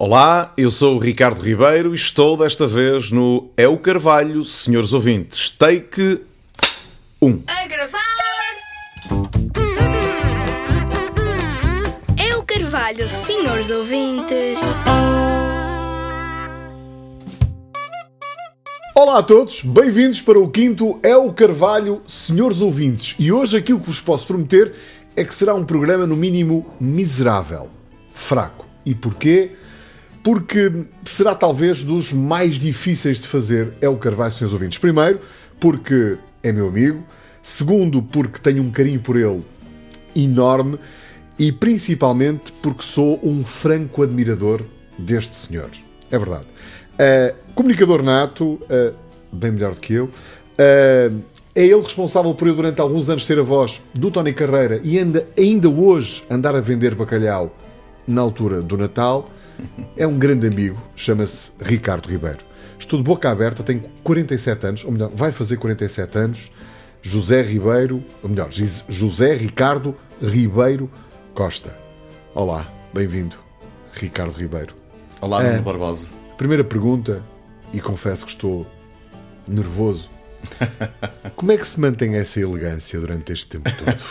Olá, eu sou o Ricardo Ribeiro e estou desta vez no É o Carvalho, senhores ouvintes. Take 1. A gravar! É o Carvalho, senhores ouvintes. Olá a todos, bem-vindos para o quinto É o Carvalho, senhores ouvintes. E hoje aquilo que vos posso prometer é que será um programa no mínimo miserável, fraco. E porquê? Porque será talvez dos mais difíceis de fazer É o Carvalho, senhores ouvintes. Primeiro, porque é meu amigo. Segundo, porque tenho um carinho por ele enorme. E principalmente porque sou um franco admirador deste senhor. É verdade. Comunicador nato, bem melhor do que eu. É ele responsável por eu durante alguns anos ser a voz do Tony Carreira e ainda hoje andar a vender bacalhau na altura do Natal. É um grande amigo, chama-se Ricardo Ribeiro. Estou de boca aberta, tenho 47 anos, ou melhor, vai fazer 47 anos. José Ricardo Ribeiro Costa. Olá, bem-vindo, Ricardo Ribeiro. Olá, Nuno Barbosa. Primeira pergunta, e confesso que estou nervoso. Como é que se mantém essa elegância durante este tempo todo?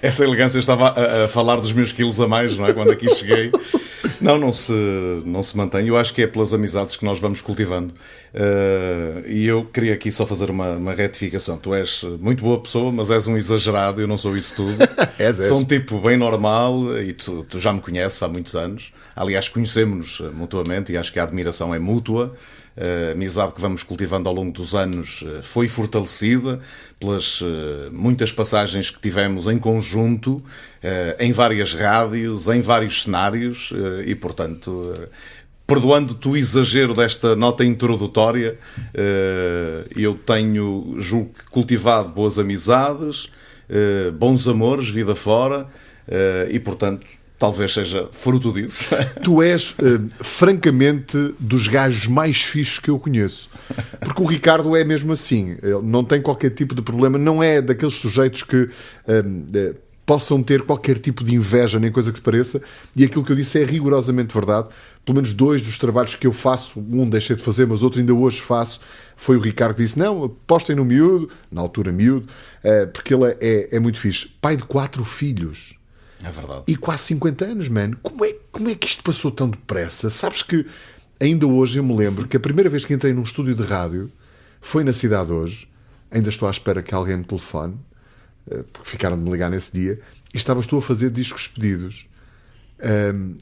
Essa elegância, eu estava a falar dos meus quilos a mais, não é? Quando aqui cheguei. Não se mantém. Eu acho que é pelas amizades que nós vamos cultivando. E eu queria aqui só fazer uma retificação. Tu és muito boa pessoa, mas és um exagerado. Eu não sou isso tudo. Sou um tipo bem normal e tu já me conheces há muitos anos. Aliás, conhecemos-nos mutuamente e acho que a admiração é mútua. A amizade que vamos cultivando ao longo dos anos foi fortalecida pelas muitas passagens que tivemos em conjunto, em várias rádios, em vários cenários e, portanto, perdoando-te o exagero desta nota introdutória, eu tenho, julgo que, cultivado boas amizades, bons amores, vida fora e, portanto, talvez seja fruto disso. Tu és, francamente, dos gajos mais fixos que eu conheço. Porque o Ricardo é mesmo assim. Ele não tem qualquer tipo de problema. Não é daqueles sujeitos que possam ter qualquer tipo de inveja, nem coisa que se pareça. E aquilo que eu disse é rigorosamente verdade. Pelo menos 2 dos trabalhos que eu faço, um deixei de fazer, mas outro ainda hoje faço, foi o Ricardo que disse, não, apostem no miúdo, na altura miúdo, porque ele é muito fixe. Pai de 4 filhos. É verdade. E quase 50 anos, mano. Como é que isto passou tão depressa? Sabes que ainda hoje eu me lembro que a primeira vez que entrei num estúdio de rádio foi na Cidade Hoje. Ainda estou à espera que alguém me telefone, porque ficaram de me ligar nesse dia. E estavas tu a fazer discos pedidos.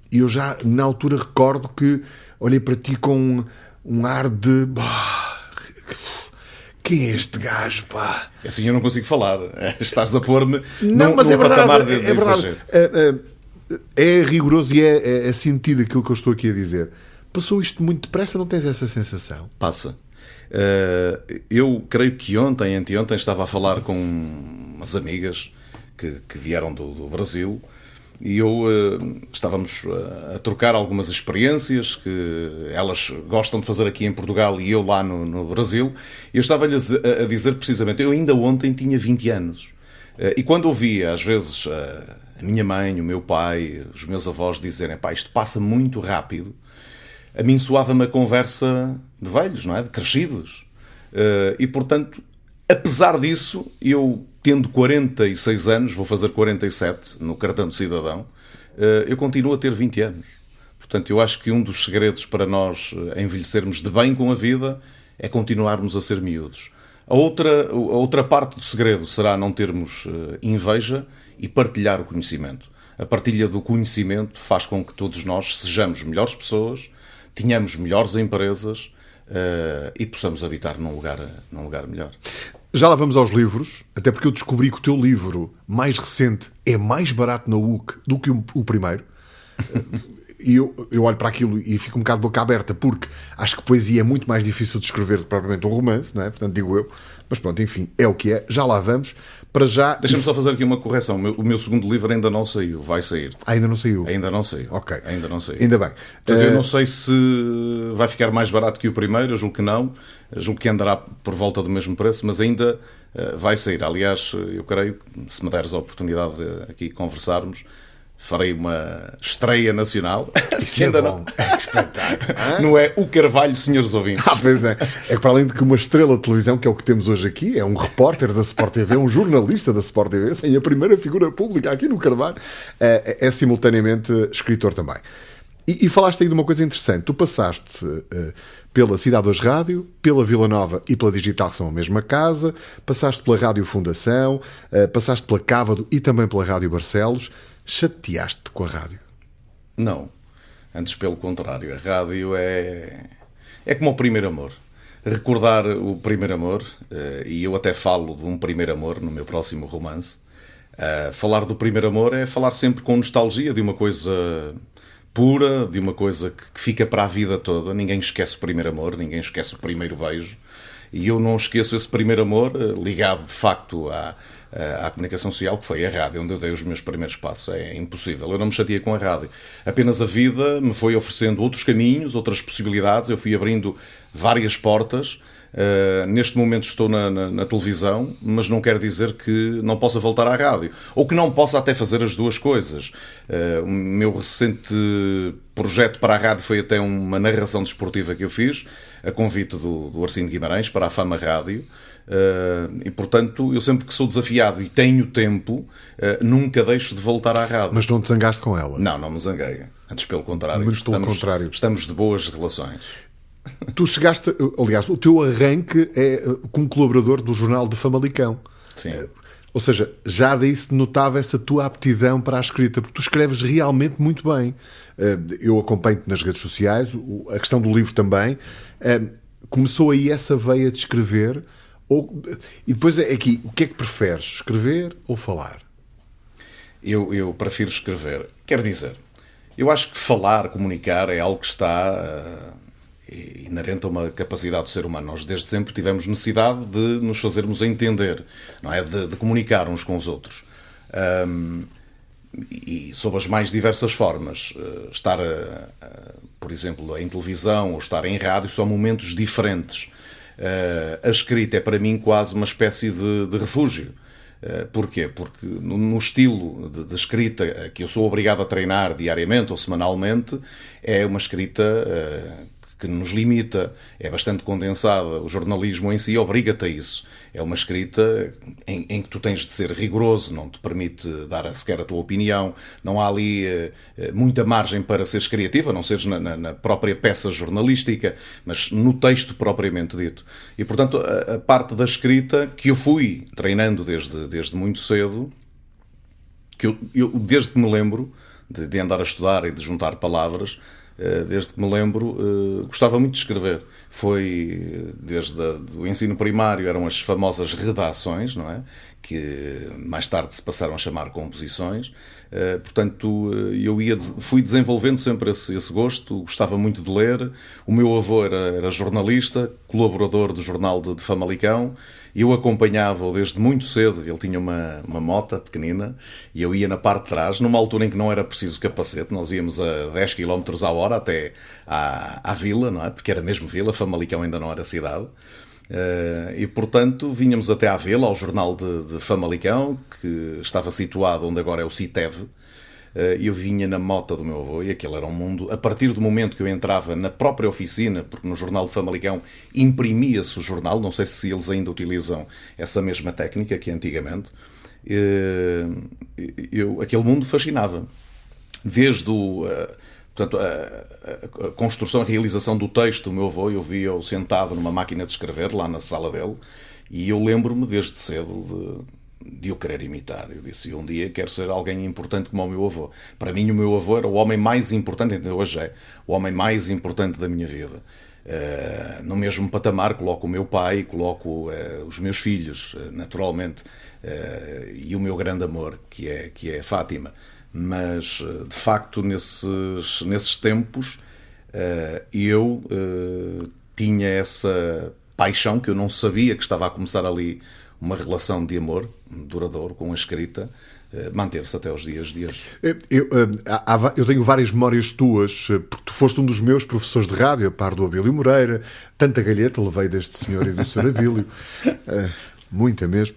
E eu já, na altura, recordo que olhei para ti com um ar de... Quem é este gajo, pá? Assim eu não consigo falar. Estás a pôr-me não, num mas é verdade, patamar de é verdade. É rigoroso e é sentido aquilo que eu estou aqui a dizer. Passou isto muito depressa, não tens essa sensação? Passa. Eu creio que anteontem, estava a falar com umas amigas que vieram do Brasil e estávamos a trocar algumas experiências que elas gostam de fazer aqui em Portugal e eu lá no Brasil. Eu estava-lhes a dizer precisamente, eu ainda ontem tinha 20 anos. E quando ouvia, às vezes, a minha mãe, o meu pai, os meus avós dizerem, pá, isto passa muito rápido, a mim soava-me a conversa de velhos, não é? De crescidos. E, portanto, apesar disso, eu, tendo 46 anos, vou fazer 47 no cartão de cidadão, eu continuo a ter 20 anos. Portanto, eu acho que um dos segredos para nós envelhecermos de bem com a vida é continuarmos a ser miúdos. A outra parte do segredo será não termos inveja e partilhar o conhecimento. A partilha do conhecimento faz com que todos nós sejamos melhores pessoas, tenhamos melhores empresas e possamos habitar num lugar melhor. Já lá vamos aos livros, até porque eu descobri que o teu livro mais recente é mais barato na UC do que o primeiro. E eu olho para aquilo e fico um bocado de boca aberta, porque acho que poesia é muito mais difícil de escrever do que propriamente um romance, não é? Portanto, digo eu. Mas pronto, enfim, é o que é. Já lá vamos. Para já... Deixa-me só fazer aqui uma correção. O meu segundo livro ainda não saiu. Vai sair. Ainda não saiu? Ainda não saiu. Ok. Ainda não saiu. Ainda bem. Portanto, eu não sei se vai ficar mais barato que o primeiro. Eu julgo que não. Eu julgo que andará por volta do mesmo preço, mas ainda vai sair. Aliás, eu creio que, se me deres a oportunidade de aqui conversarmos, farei uma estreia nacional. Isso ainda não. É espetáculo. Não é o Carvalho, senhores ouvintes. Pois é. É que para além de que uma estrela de televisão, que é o que temos hoje aqui, é um repórter da Sport TV, um jornalista da Sport TV, tem a primeira figura pública aqui no Carvalho, é simultaneamente escritor também. E falaste aí de uma coisa interessante. Tu passaste pela Cidade Hoje Rádio, pela Vila Nova e pela Digital, que são a mesma casa, passaste pela Rádio Fundação, passaste pela Cávado e também pela Rádio Barcelos. Chateaste-te com a rádio? Não. Antes, pelo contrário. A rádio é como o primeiro amor. Recordar o primeiro amor, e eu até falo de um primeiro amor no meu próximo romance. Falar do primeiro amor é falar sempre com nostalgia de uma coisa pura, de uma coisa que fica para a vida toda. Ninguém esquece o primeiro amor, ninguém esquece o primeiro beijo. E eu não esqueço esse primeiro amor, ligado de facto à comunicação social, que foi a rádio, onde eu dei os meus primeiros passos. É impossível. Eu não me chateei com a rádio. Apenas a vida me foi oferecendo outros caminhos, outras possibilidades. Eu fui abrindo várias portas. Neste momento estou na televisão, mas não quer dizer que não possa voltar à rádio, ou que não possa até fazer as duas coisas. O meu recente projeto para a rádio foi até uma narração desportiva que eu fiz, a convite do Arcindo Guimarães, para a Fama Rádio. E portanto, eu sempre que sou desafiado e tenho tempo, nunca deixo de voltar à rádio. Mas não te zangaste com ela? Não me zanguei. Antes pelo contrário. Muito pelo contrário. Estamos de boas relações. Tu chegaste, aliás, o teu arranque é como colaborador do jornal de Famalicão. Sim. Ou seja, já daí se notava essa tua aptidão para a escrita, porque tu escreves realmente muito bem. Eu acompanho-te nas redes sociais, a questão do livro também. Começou aí essa veia de escrever, e depois aqui, o que é que preferes, escrever ou falar? Eu prefiro escrever. Quer dizer, eu acho que falar, comunicar, é algo que está inerente a uma capacidade do ser humano. Nós desde sempre tivemos necessidade de nos fazermos entender, não é? De comunicar uns com os outros. E sob as mais diversas formas. Estar, por exemplo, em televisão ou estar em rádio são momentos diferentes. A escrita é para mim quase uma espécie de refúgio. Porquê? Porque no estilo de escrita que eu sou obrigado a treinar diariamente ou semanalmente, é uma escrita que nos limita, é bastante condensada. O jornalismo em si obriga-te a isso. É uma escrita em que tu tens de ser rigoroso, não te permite dar sequer a tua opinião, não há ali muita margem para seres criativo, a não seres na própria peça jornalística, mas no texto propriamente dito. E, portanto, a parte da escrita que eu fui treinando desde muito cedo, que eu desde que me lembro de andar a estudar e de juntar palavras, desde que me lembro, gostava muito de escrever. Foi desde o ensino primário, eram as famosas redações, não é? Que mais tarde se passaram a chamar composições. Portanto, eu fui desenvolvendo sempre esse gosto, gostava muito de ler. O meu avô era jornalista, colaborador do jornal de Famalicão. Eu acompanhava-o desde muito cedo. Ele tinha uma mota pequenina e eu ia na parte de trás, numa altura em que não era preciso capacete. Nós íamos a 10 km a hora até à vila, não é? Porque era mesmo vila, Famalicão ainda não era cidade. E, portanto, vinhamos até à vila, ao jornal de Famalicão, que estava situado onde agora é o CITEV. Eu vinha na mota do meu avô e aquele era um mundo. A partir do momento que eu entrava na própria oficina, porque no jornal de Famalicão imprimia-se o jornal, não sei se eles ainda utilizam essa mesma técnica que antigamente, aquele mundo fascinava. Desde portanto, a construção, a realização do texto do meu avô, eu via-o sentado numa máquina de escrever lá na sala dele, e eu lembro-me desde cedo de eu querer imitar. Eu disse, um dia quero ser alguém importante como o meu avô. Para mim o meu avô era o homem mais importante, ainda hoje é, o homem mais importante da minha vida. No mesmo patamar coloco o meu pai, coloco os meus filhos, naturalmente, e o meu grande amor, que é Fátima. Mas, de facto, nesses tempos, eu tinha essa paixão que eu não sabia que estava a começar ali uma relação de amor duradouro com a escrita, manteve-se até os dias de hoje. Eu tenho várias memórias tuas, porque tu foste um dos meus professores de rádio, a par do Abílio Moreira, tanta galheta levei deste senhor e do Sr. Abílio, muita mesmo.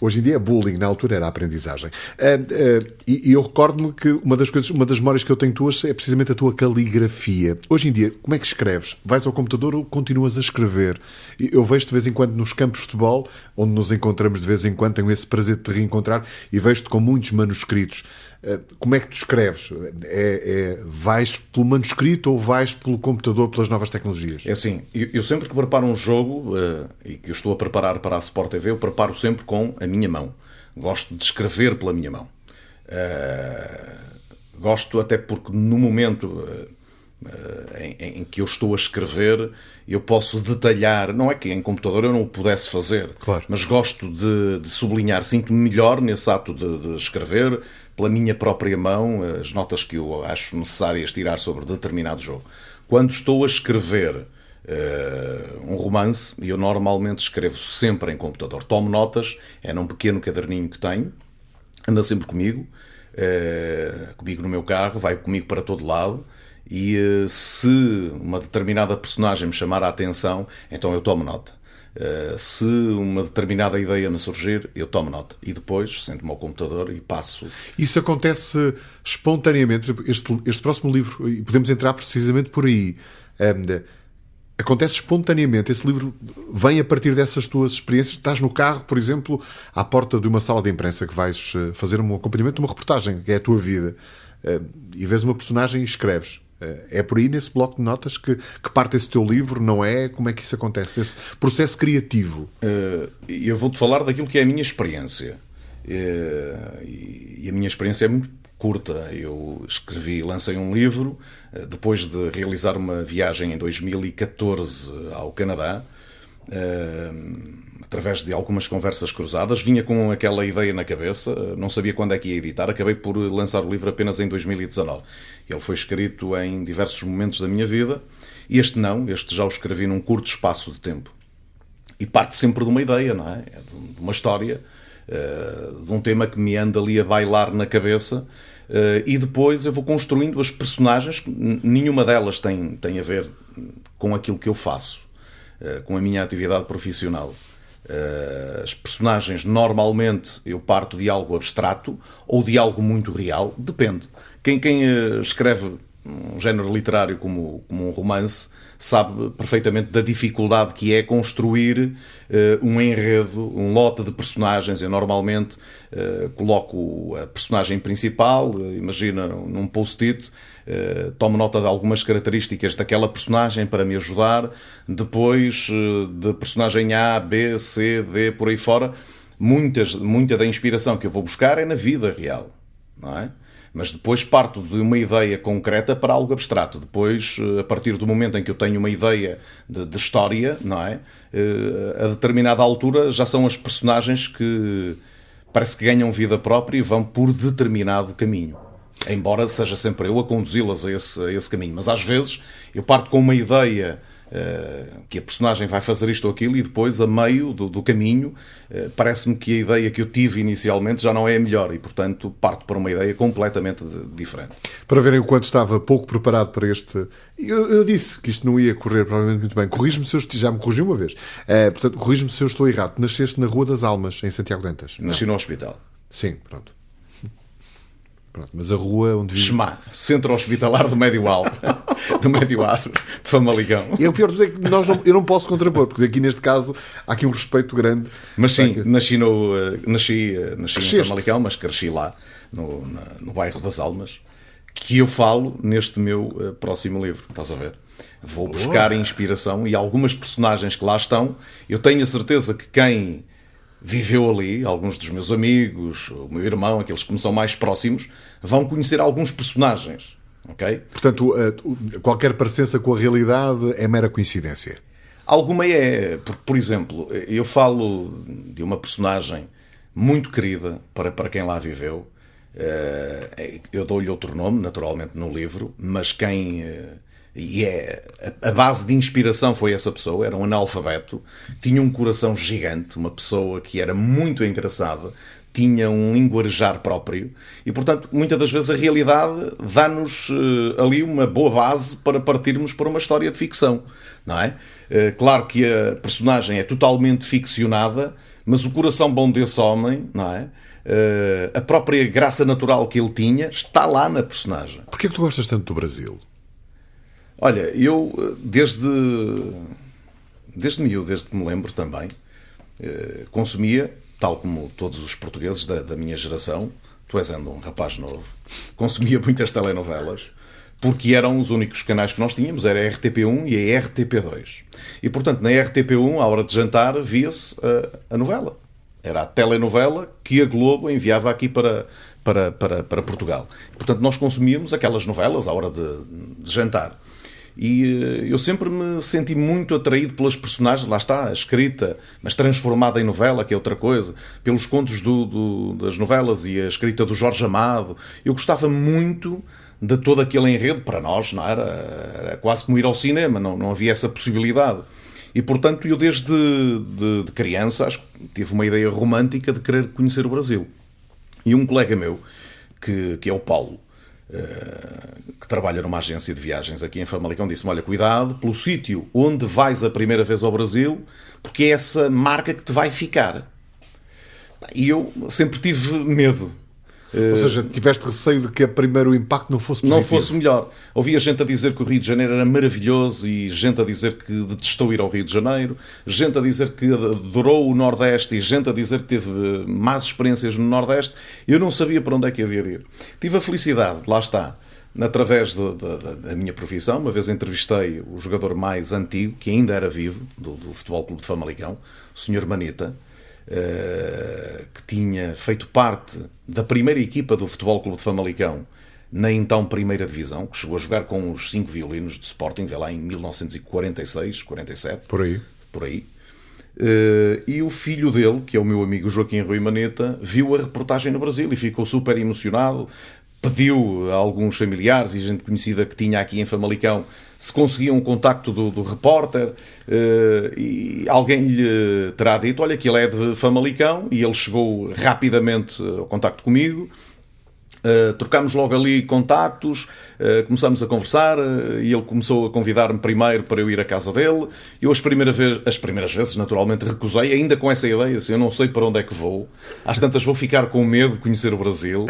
Hoje em dia é bullying, na altura era aprendizagem. E eu recordo-me que uma das memórias que eu tenho tuas é precisamente a tua caligrafia. Hoje em dia, como é que escreves? Vais ao computador ou continuas a escrever? Eu vejo-te de vez em quando nos campos de futebol, onde nos encontramos de vez em quando, tenho esse prazer de te reencontrar, e vejo-te com muitos manuscritos. Como é que tu escreves? Vais pelo manuscrito ou vais pelo computador, pelas novas tecnologias? É assim, eu sempre que preparo um jogo e que eu estou a preparar para a Sport TV, eu preparo sempre com a minha mão. Gosto de escrever pela minha mão. Gosto até porque no momento em que eu estou a escrever, eu posso detalhar. Não é que em computador eu não o pudesse fazer, claro, mas gosto de sublinhar. Sinto-me melhor nesse ato de escrever pela minha própria mão as notas que eu acho necessárias tirar sobre determinado jogo. Quando estou a escrever um romance, eu normalmente escrevo sempre em computador. Tomo notas, é num pequeno caderninho que tenho, anda sempre comigo no meu carro, vai comigo para todo lado, e se uma determinada personagem me chamar a atenção, então eu tomo nota. Se uma determinada ideia me surgir, eu tomo nota. E depois sento-me ao computador e passo. Isso acontece espontaneamente. Este próximo livro, e podemos entrar precisamente por aí, acontece espontaneamente. Esse livro vem a partir dessas tuas experiências. Estás no carro, por exemplo, à porta de uma sala de imprensa que vais fazer um acompanhamento de uma reportagem, que é a tua vida, e vês uma personagem e escreves. É por aí, nesse bloco de notas, que parte esse teu livro, não é? Como é que isso acontece? Esse processo criativo. Eu vou-te falar daquilo que é a minha experiência. E a minha experiência é muito curta. Eu lancei um livro depois de realizar uma viagem em 2014 ao Canadá, através de algumas conversas cruzadas. Vinha com aquela ideia na cabeça, não sabia quando é que ia editar, acabei por lançar o livro apenas em 2019. Ele foi escrito em diversos momentos da minha vida, e este já o escrevi num curto espaço de tempo. E parte sempre de uma ideia, não é? De uma história, de um tema que me anda ali a bailar na cabeça, e depois eu vou construindo as personagens. Nenhuma delas tem a ver com aquilo que eu faço, com a minha atividade profissional. As personagens, normalmente, eu parto de algo abstrato ou de algo muito real, depende. Quem escreve um género literário como um romance sabe perfeitamente da dificuldade que é construir um enredo, um lote de personagens. Eu normalmente coloco a personagem principal, imagina num post-it, tomo nota de algumas características daquela personagem para me ajudar. Depois, de personagem A, B, C, D, por aí fora, muita da inspiração que eu vou buscar é na vida real, não é? Mas depois parto de uma ideia concreta para algo abstrato. Depois, a partir do momento em que eu tenho uma ideia de história, não é? A determinada altura já são as personagens que parece que ganham vida própria e vão por determinado caminho. Embora seja sempre eu a conduzi-las a esse caminho. Mas às vezes eu parto com uma ideia que a personagem vai fazer isto ou aquilo, e depois, a meio do caminho, parece-me que a ideia que eu tive inicialmente já não é a melhor, e portanto parto para uma ideia completamente diferente. Para verem o quanto estava pouco preparado para este... Eu disse que isto não ia correr provavelmente muito bem. Corrijo-me se eu já me corrigiu uma vez. Portanto, corrijo-me se eu estou errado. Nasceste na Rua das Almas, em Santiago de Antas? Nasci no hospital. Sim, pronto. Mas a rua onde vive... Chemá, Centro Hospitalar do Médio Alto, de Famalicão. E o pior é que eu não posso contrapor, porque aqui neste caso há aqui um respeito grande. Mas sim, nasci em Famalicão, mas cresci lá, no bairro das Almas, que eu falo neste meu próximo livro, estás a ver? Vou buscar inspiração, e algumas personagens que lá estão, eu tenho a certeza que quem viveu ali, alguns dos meus amigos, o meu irmão, aqueles que me são mais próximos, vão conhecer alguns personagens, ok? Portanto, qualquer parecença com a realidade é mera coincidência? Alguma é. Por exemplo, eu falo de uma personagem muito querida para quem lá viveu. Eu dou-lhe outro nome, naturalmente, no livro, mas a base de inspiração foi essa pessoa. Era um analfabeto, tinha um coração gigante, uma pessoa que era muito engraçada, tinha um linguajar próprio, e portanto muitas das vezes a realidade dá-nos ali uma boa base para partirmos para uma história de ficção, não é? Claro que a personagem é totalmente ficcionada, mas o coração bom desse homem, não é? A própria graça natural que ele tinha está lá na personagem. Porquê que tu gostas tanto do Brasil? Olha, eu desde miúdo, desde que me lembro também, consumia, tal como todos os portugueses da minha geração, tu és ainda um rapaz novo, consumia muitas telenovelas, porque eram os únicos canais que nós tínhamos, era a RTP1 e a RTP2. E, portanto, na RTP1, à hora de jantar, via-se a novela. Era a telenovela que a Globo enviava aqui para Portugal. Portanto, nós consumíamos aquelas novelas à hora de jantar. E eu sempre me senti muito atraído pelas personagens, lá está, a escrita, mas transformada em novela, que é outra coisa, pelos contos das novelas e a escrita do Jorge Amado. Eu gostava muito de todo aquele enredo. Para nós não era quase como ir ao cinema, não havia essa possibilidade. E, portanto, eu desde de criança acho que tive uma ideia romântica de querer conhecer o Brasil. E um colega meu, que é o Paulo, que trabalha numa agência de viagens aqui em Famalicão, disse-me: olha, cuidado pelo sítio onde vais a primeira vez ao Brasil, porque é essa marca que te vai ficar. E eu sempre tive medo. Ou seja, tiveste receio de que o primeiro impacto não fosse positivo? Não fosse melhor. Ouvia gente a dizer que o Rio de Janeiro era maravilhoso e gente a dizer que detestou ir ao Rio de Janeiro, gente a dizer que adorou o Nordeste e gente a dizer que teve más experiências no Nordeste. Eu não sabia para onde é que havia de ir. Tive a felicidade, lá está, através da minha profissão. Uma vez entrevistei o jogador mais antigo, que ainda era vivo, do Futebol Clube de Famalicão, o Sr. Manita, que tinha feito parte da primeira equipa do Futebol Clube de Famalicão na então primeira divisão, que chegou a jogar com os 5 violinos de Sporting, vê lá, em 1946, 47. Por aí. E o filho dele, que é o meu amigo Joaquim Rui Maneta, viu a reportagem no Brasil e ficou super emocionado. Pediu a alguns familiares e gente conhecida que tinha aqui em Famalicão se conseguiam um contacto do repórter, e alguém lhe terá dito: olha, que ele é de Famalicão, e ele chegou rapidamente ao contacto comigo. Trocámos logo ali contactos, começámos a conversar, e ele começou a convidar-me primeiro para eu ir à casa dele. Eu as primeiras vezes naturalmente recusei, ainda com essa ideia, assim: eu não sei para onde é que vou, às tantas vou ficar com medo de conhecer o Brasil.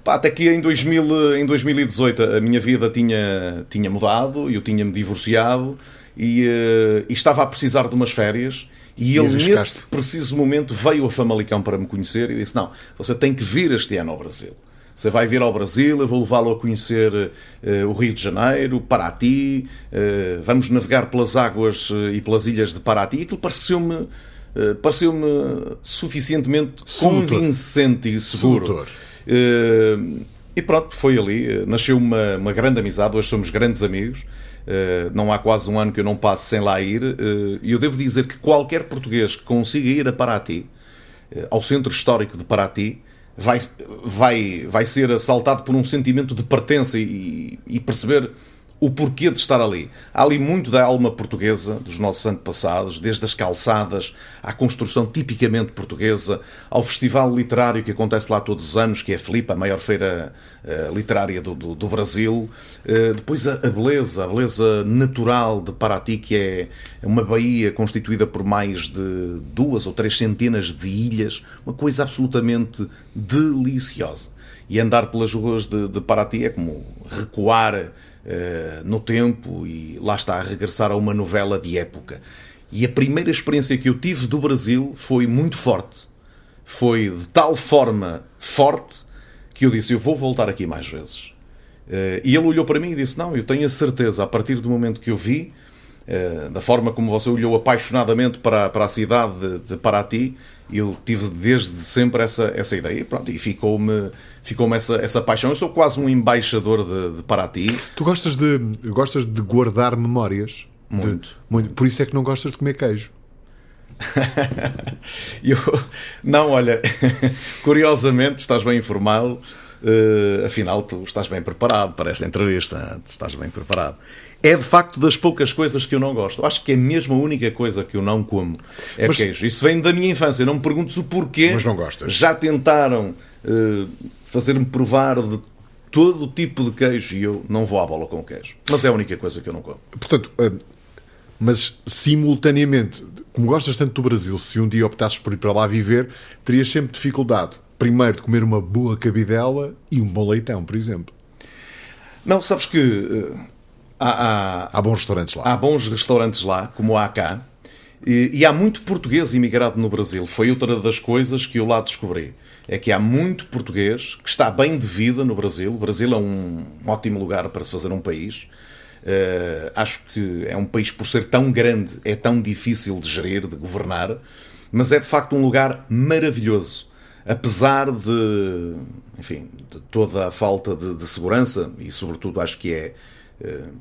Até que em 2018 a minha vida tinha mudado, eu tinha-me divorciado e estava a precisar de umas férias. E ele, nesse preciso momento, veio a Famalicão para me conhecer e disse: não, você tem que vir este ano ao Brasil. Você vai vir ao Brasil, eu vou levá-lo a conhecer o Rio de Janeiro, Paraty, vamos navegar pelas águas e pelas ilhas de Paraty. E aquilo pareceu-me suficientemente convincente e seguro. E pronto, foi ali. Nasceu uma grande amizade, hoje somos grandes amigos. Não há quase um ano que eu não passo sem lá ir. E eu devo dizer que qualquer português que consiga ir a Paraty, ao centro histórico de Paraty, vai ser assaltado por um sentimento de pertença e perceber o porquê de estar ali. Há ali muito da alma portuguesa, dos nossos antepassados, desde as calçadas, à construção tipicamente portuguesa, ao festival literário que acontece lá todos os anos, que é a Filipa, a maior feira literária do Brasil. Depois a beleza natural de Paraty, que é uma baía constituída por mais de 2 ou 3 centenas de ilhas, uma coisa absolutamente deliciosa. E andar pelas ruas de Paraty é como recuar no tempo e lá está, a regressar a uma novela de época. E a primeira experiência que eu tive do Brasil foi muito forte. Foi de tal forma forte que eu disse: eu vou voltar aqui mais vezes. E ele olhou para mim e disse: não, eu tenho a certeza, a partir do momento que eu vi, da forma como você olhou apaixonadamente para a cidade de Paraty, eu tive desde sempre essa ideia. E pronto, e ficou-me essa paixão. Eu sou quase um embaixador de Paraty. Tu gostas de guardar memórias? Muito. Por isso é que não gostas de comer queijo? Não, olha, curiosamente estás bem informado. Afinal, tu estás bem preparado para esta entrevista. Tu estás bem preparado. É de facto das poucas coisas que eu não gosto. Acho que é mesmo a única coisa que eu não como é queijo. Isso vem da minha infância. Não me perguntes o porquê. Mas não gostas. Já tentaram fazer-me provar de todo o tipo de queijo e eu não vou à bola com o queijo. Mas é a única coisa que eu não como. Portanto, Mas, simultaneamente, como gostas tanto do Brasil, se um dia optasses por ir para lá viver, terias sempre dificuldade, primeiro, de comer uma boa cabidela e um bom leitão, por exemplo. Não, sabes que há bons restaurantes lá. Há bons restaurantes lá, como há cá, e há muito português imigrado no Brasil. Foi outra das coisas que eu lá descobri. É que há muito português que está bem de vida no Brasil. O Brasil é um ótimo lugar para se fazer um país. Acho que é um país, por ser tão grande, é tão difícil de gerir, de governar, mas é de facto um lugar maravilhoso. Apesar de, enfim, de toda a falta de segurança, e sobretudo acho que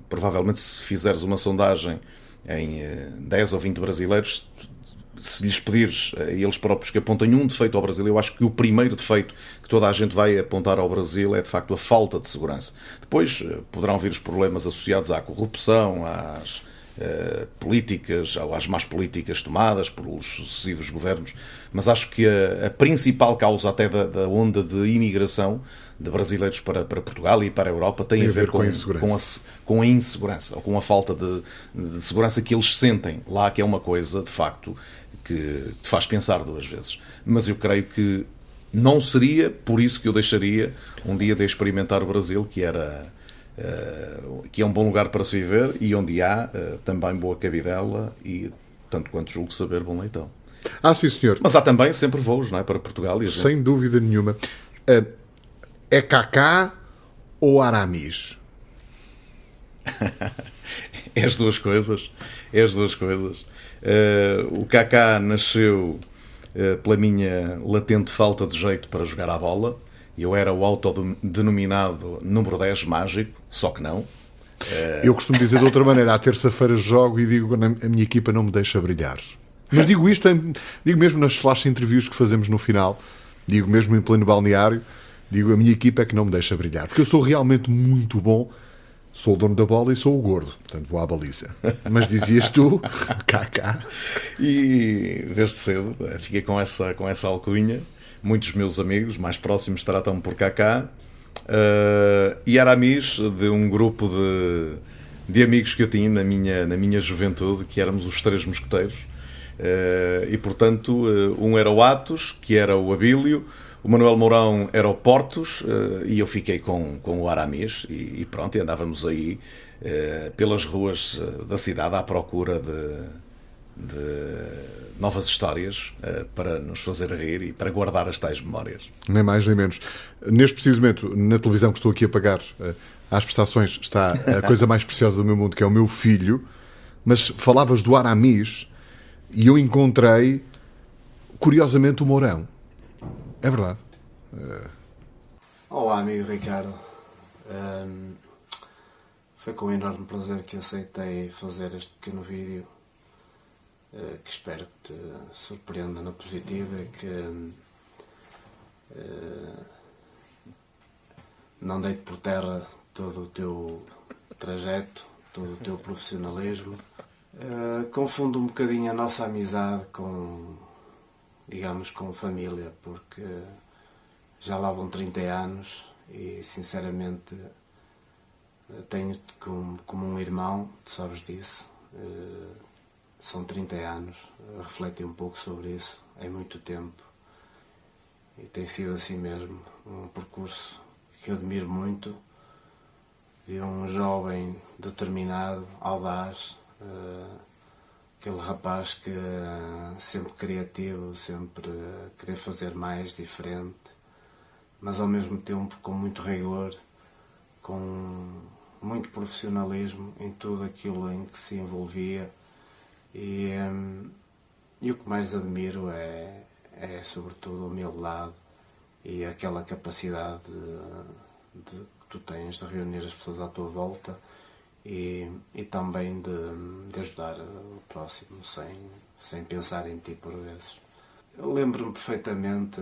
provavelmente se fizeres uma sondagem em 10 ou 20 brasileiros, se lhes pedires a eles próprios que apontem um defeito ao Brasil, eu acho que o primeiro defeito que toda a gente vai apontar ao Brasil é de facto a falta de segurança. Depois poderão vir os problemas associados à corrupção, às políticas, às más políticas tomadas pelos sucessivos governos, mas acho que a principal causa até da onda de imigração de brasileiros para Portugal e para a Europa tem a ver com a insegurança, ou com a falta de segurança que eles sentem lá, que é uma coisa, de facto, que te faz pensar duas vezes. Mas eu creio que não seria por isso que eu deixaria um dia de experimentar o Brasil, que é um bom lugar para se viver e onde há também boa cabidela e, tanto quanto julgo saber, bom leitão. Sim, senhor. Mas há também sempre voos, não é, para Portugal e a gente... Sem dúvida nenhuma. É Kaká ou Aramis? É as duas coisas. O Kaká nasceu pela minha latente falta de jeito para jogar à bola. Eu era o autodenominado número 10 mágico, só que não. Eu costumo dizer de outra maneira, à terça-feira jogo e digo a minha equipa não me deixa brilhar. Mas digo isto, digo mesmo nas flash interviews que fazemos no final, digo mesmo em pleno balneário, digo a minha equipa é que não me deixa brilhar. Porque eu sou realmente muito bom, sou o dono da bola e sou o gordo, portanto vou à baliza. Mas dizias tu, Kaká. E desde cedo fiquei com essa alcunha. Muitos meus amigos mais próximos tratam-me por Kaká. E Aramis, de um grupo de amigos que eu tinha na minha juventude, que éramos os Três Mosqueteiros. E portanto, um era o Atos, que era o Abílio, o Manuel Mourão era o Portos, e eu fiquei com o Aramis, e pronto, e andávamos aí pelas ruas da cidade à procura de novas histórias para nos fazer rir e para guardar as tais memórias. Nem mais nem menos. Neste preciso momento, na televisão que estou aqui a pagar às prestações, está a coisa mais preciosa do meu mundo, que é o meu filho. Mas falavas do Aramis e eu encontrei, curiosamente, o Mourão. É verdade. Olá, amigo Ricardo. Foi com enorme prazer que aceitei fazer este pequeno vídeo, que espero que te surpreenda na positiva e que não deite por terra todo o teu trajeto, todo o teu profissionalismo. Confundo um bocadinho a nossa amizade com família, porque já lá vão 30 anos e, sinceramente, tenho-te como um irmão, tu sabes disso. São 30 anos, refleti um pouco sobre isso, é muito tempo e tem sido assim mesmo, um percurso que eu admiro muito, de um jovem determinado, audaz, aquele rapaz que sempre criativo, sempre querer fazer mais, diferente, mas ao mesmo tempo com muito rigor, com muito profissionalismo em tudo aquilo em que se envolvia. E o que mais admiro é sobretudo a humildade e aquela capacidade que tu tens de reunir as pessoas à tua volta e também de ajudar o próximo sem pensar em ti por vezes. Eu lembro-me perfeitamente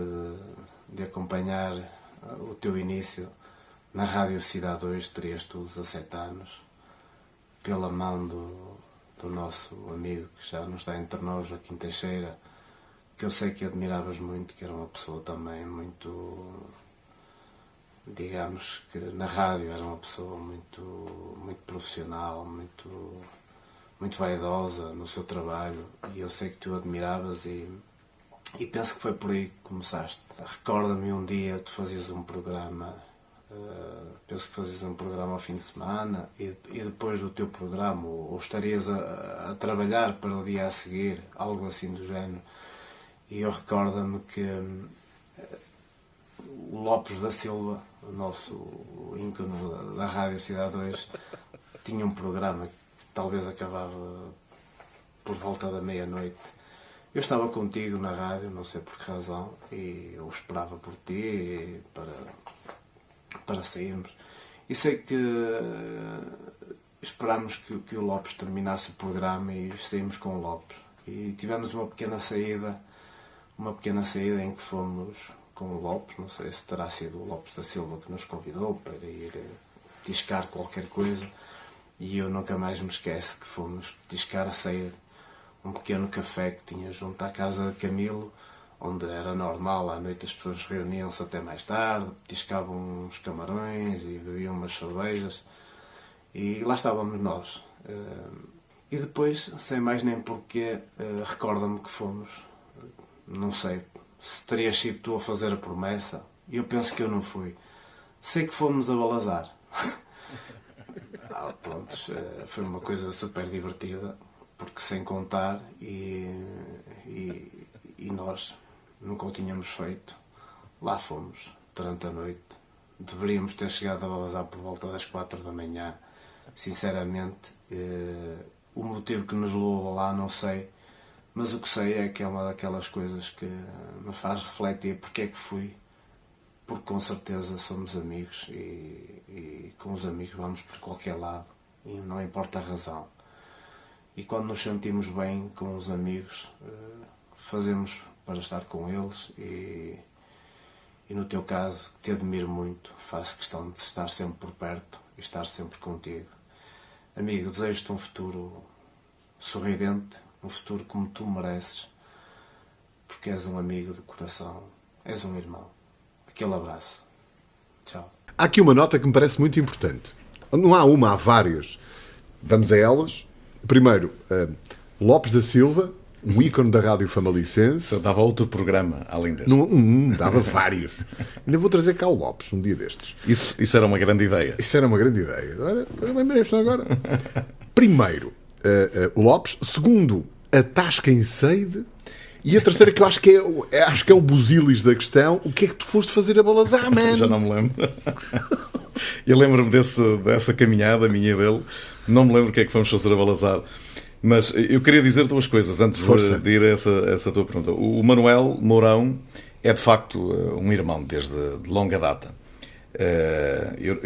de acompanhar o teu início na Rádio Cidade 2, terias tu 17 anos, pela mão do nosso amigo que já não está entre nós, Joaquim Teixeira, que eu sei que admiravas muito, que era uma pessoa também muito, digamos que na rádio era uma pessoa muito, muito profissional, muito vaidosa no seu trabalho, e eu sei que tu admiravas, e penso que foi por aí que começaste. Recorda-me um dia tu fazias um programa, penso que fazias um programa ao fim de semana, e depois do teu programa, ou estarias a trabalhar para o dia a seguir, algo assim do género, e eu recordo-me que o Lopes da Silva, o nosso ícone da Rádio Cidade 2, tinha um programa que talvez acabava por volta da meia-noite. Eu estava contigo na rádio, não sei por que razão, e eu esperava por ti para sairmos. E sei que esperámos que o Lopes terminasse o programa e saímos com o Lopes. E tivemos uma pequena saída em que fomos com o Lopes, não sei se terá sido o Lopes da Silva que nos convidou para ir tiscar qualquer coisa, e eu nunca mais me esqueço que fomos tiscar a sair um pequeno café que tinha junto à casa de Camilo, onde era normal, à noite as pessoas reuniam-se até mais tarde, tiscavam uns camarões e bebiam umas cervejas, e lá estávamos nós. E depois, sem mais nem porquê, recordo-me que fomos, não sei se terias sido tu a fazer a promessa, e eu penso que eu não fui. Sei que fomos a Balazar. Pronto, foi uma coisa super divertida, porque sem contar, e nós nunca o tínhamos feito. Lá fomos, durante a noite. Deveríamos ter chegado a Balazar por volta das 4 da manhã. Sinceramente, o motivo que nos levou lá não sei, mas o que sei é que é uma daquelas coisas que me faz refletir porque é que fui, porque com certeza somos amigos, e com os amigos vamos por qualquer lado, e não importa a razão. E quando nos sentimos bem com os amigos, fazemos para estar com eles, e no teu caso, te admiro muito, faço questão de estar sempre por perto e estar sempre contigo. Amigo, desejo-te um futuro sorridente, um futuro como tu mereces, porque és um amigo de coração, és um irmão. Aquele abraço. Tchau. Há aqui uma nota que me parece muito importante. Não há uma, há várias. Vamos a elas. Primeiro, Lopes da Silva, um ícone da Rádio Famalicense. Dava outro programa, além deste. Dava vários. Ainda vou trazer cá o Lopes, um dia destes. Isso era uma grande ideia. Isso era uma grande ideia. Lembrei-me agora. Primeiro, o Lopes. Segundo, a Tasca em Seide. E a terceira, que eu acho que é o busilis da questão: o que é que tu foste fazer a Balazar, man? Já não me lembro. Eu lembro-me dessa caminhada minha e dele. Não me lembro o que é que fomos fazer a Balazar. Mas eu queria dizer duas coisas antes de ir a essa tua pergunta. O Manuel Mourão é de facto um irmão desde de longa data. Eu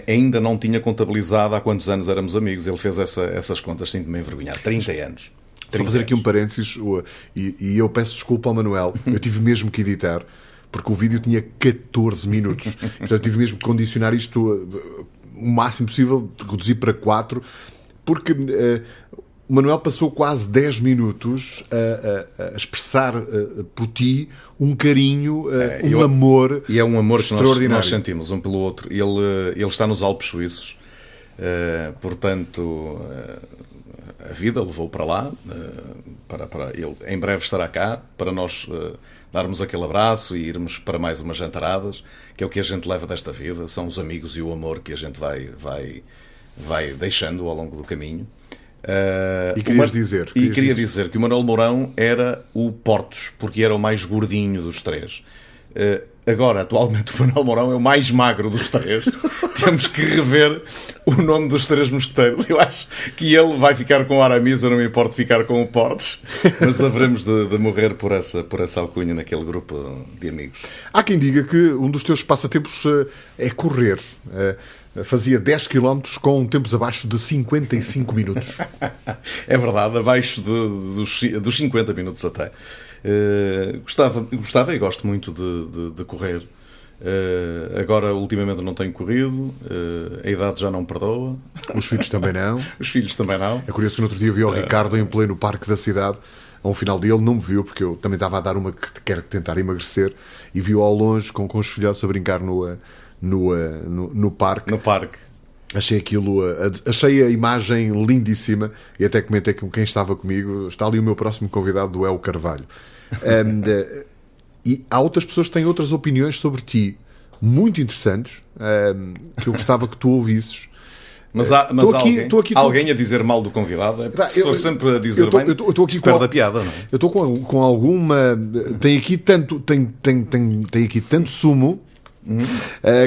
ainda não tinha contabilizado há quantos anos éramos amigos. Ele fez essas contas, sinto-me envergonhado. 30 anos. Só fazer aqui um parênteses, e eu peço desculpa ao Manuel, eu tive mesmo que editar, porque o vídeo tinha 14 minutos. Portanto, eu tive mesmo que condicionar isto o máximo possível, reduzir para 4, porque o Manuel passou quase 10 minutos a expressar por ti um carinho, amor. E é um amor que nós sentimos um pelo outro. Ele está nos Alpes Suíços, portanto... A vida levou para lá, ele em breve estará cá, para nós darmos aquele abraço e irmos para mais umas jantaradas, que é o que a gente leva desta vida, são os amigos e o amor que a gente vai deixando ao longo do caminho. Queria dizer que o Manuel Mourão era o Portos, porque era o mais gordinho dos três. Agora, atualmente, o Manuel Mourão é o mais magro dos três. Temos que rever o nome dos três mosqueteiros. Eu acho que ele vai ficar com o Aramis, eu não me importo ficar com o Portes, mas haveremos de morrer por essa alcunha naquele grupo de amigos. Há quem diga que um dos teus passatempos é correr. Fazia 10 km com tempos abaixo de 55 minutos. É verdade, abaixo dos 50 minutos até. Gostava e gosto muito de correr. Agora, ultimamente, não tenho corrido. A idade já não perdoa. Os filhos também não. Os filhos também não. É curioso que no outro dia vi o Ricardo em pleno parque da cidade. Ao final dele não me viu, porque eu também estava a dar uma que quer tentar emagrecer, e viu ao longe com os filhotes a brincar no parque. No parque. Achei a imagem lindíssima e até comentei com quem estava comigo. Está ali o meu próximo convidado do El Carvalho. E há outras pessoas que têm outras opiniões sobre ti muito interessantes, que eu gostava que tu ouvisses. Mas há alguém a dizer mal do convidado? Se for sempre a dizer bem, perde a piada, não é? Eu estou com alguma... Tem aqui tanto sumo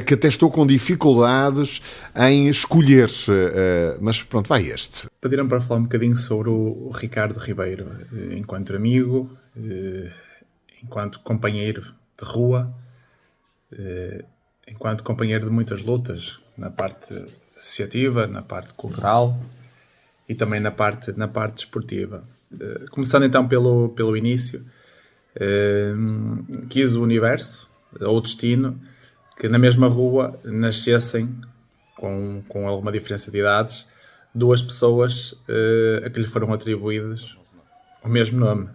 que até estou com dificuldades em escolher. Mas pronto, vai este. Pediram para falar um bocadinho sobre o Ricardo Ribeiro, enquanto amigo, enquanto companheiro de rua, enquanto companheiro de muitas lutas, na parte associativa, na parte cultural e também na parte desportiva. Começando então pelo início, quis o universo, ou o destino, que na mesma rua nascessem, com alguma diferença de idades, duas pessoas a que lhe foram atribuídos o mesmo nome.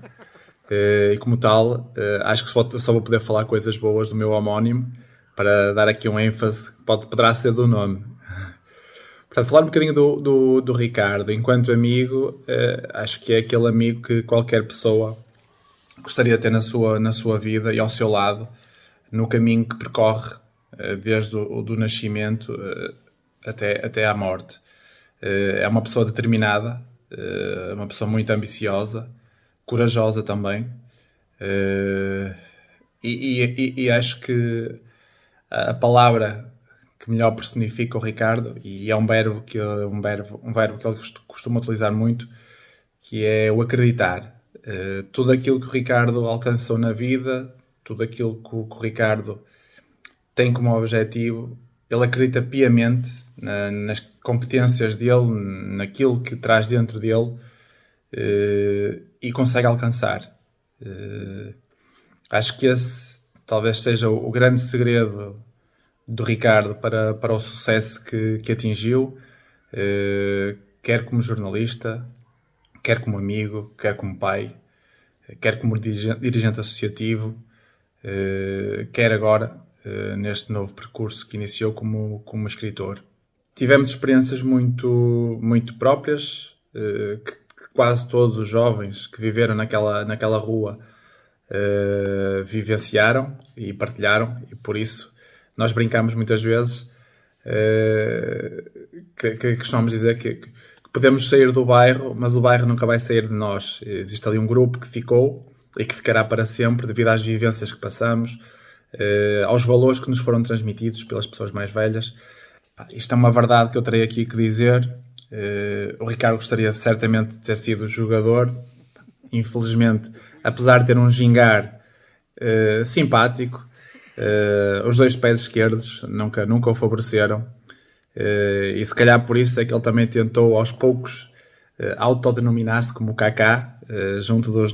E como tal, acho que só vou poder falar coisas boas do meu homónimo, para dar aqui um ênfase que poderá ser do nome. Portanto, falar um bocadinho do Ricardo. Enquanto amigo, acho que é aquele amigo que qualquer pessoa gostaria de ter na sua vida e ao seu lado, no caminho que percorre desde o nascimento até à morte. É uma pessoa determinada, uma pessoa muito ambiciosa, corajosa também, e acho que a palavra que melhor personifica o Ricardo, e é um verbo que ele costuma utilizar muito, que é o acreditar. Tudo aquilo que o Ricardo alcançou na vida, tudo aquilo que o Ricardo tem como objetivo, ele acredita piamente nas competências dele, naquilo que traz dentro dele, e consegue alcançar. Acho que esse talvez seja o grande segredo do Ricardo para o sucesso que atingiu, quer como jornalista, quer como amigo, quer como pai, quer como dirigente associativo, quer agora neste novo percurso que iniciou como escritor. Tivemos experiências muito, muito próprias, que quase todos os jovens que viveram naquela rua vivenciaram e partilharam, e por isso nós brincamos muitas vezes que costumamos dizer que podemos sair do bairro, mas o bairro nunca vai sair de nós. Existe ali um grupo que ficou e que ficará para sempre devido às vivências que passamos, aos valores que nos foram transmitidos pelas pessoas mais velhas. Isto é uma verdade que eu terei aqui que dizer. O Ricardo gostaria certamente de ter sido jogador. Infelizmente, apesar de ter um gingar simpático, os dois pés esquerdos nunca o favoreceram, e se calhar por isso é que ele também tentou aos poucos autodenominar-se como Kaká, junto do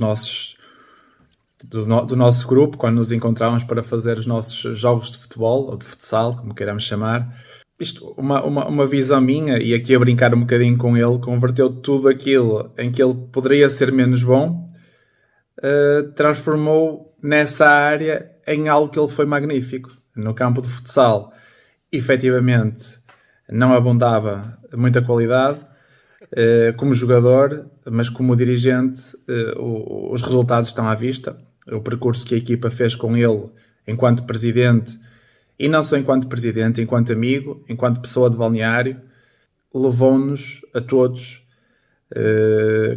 nosso grupo, quando nos encontrávamos para fazer os nossos jogos de futebol ou de futsal, como queiramos chamar. Isto, uma visão minha, e aqui a brincar um bocadinho com ele, converteu tudo aquilo em que ele poderia ser menos bom, transformou nessa área em algo que ele foi magnífico. No campo de futsal, efetivamente, não abundava muita qualidade como jogador, mas como dirigente, os resultados estão à vista. O percurso que a equipa fez com ele enquanto presidente, e não só enquanto presidente, enquanto amigo, enquanto pessoa de balneário, levou-nos a todos,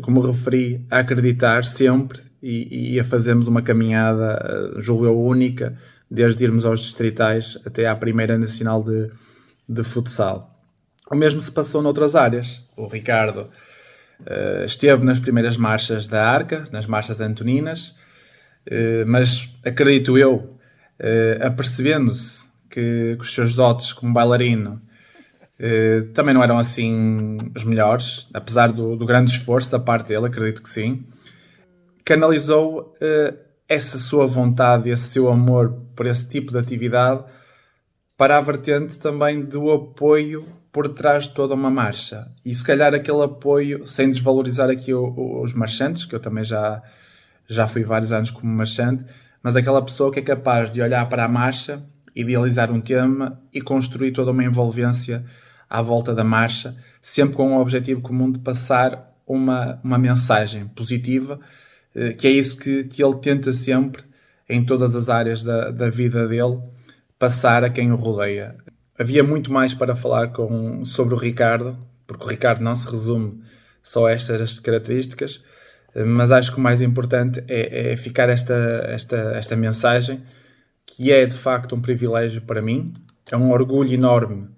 como referi, a acreditar sempre e a fazermos uma caminhada, julgo eu, única, desde irmos aos distritais até à primeira nacional de futsal. O mesmo se passou noutras áreas. O Ricardo esteve nas primeiras marchas da Arca, nas marchas antoninas, mas acredito eu, apercebendo-se que os seus dotes como bailarino também não eram assim os melhores, apesar do grande esforço da parte dele, acredito que sim, canalizou essa sua vontade, esse seu amor por esse tipo de atividade para a vertente também do apoio por trás de toda uma marcha. E se calhar aquele apoio, sem desvalorizar aqui os marchantes, que eu também já fui vários anos como marchante, mas aquela pessoa que é capaz de olhar para a marcha, idealizar um tema e construir toda uma envolvência à volta da marcha, sempre com o objetivo comum de passar uma mensagem positiva, que é isso que ele tenta sempre, em todas as áreas da vida dele, passar a quem o rodeia. Havia muito mais para falar sobre o Ricardo, porque o Ricardo não se resume só a estas características, mas acho que o mais importante é ficar esta mensagem, que é de facto um privilégio para mim. É um orgulho enorme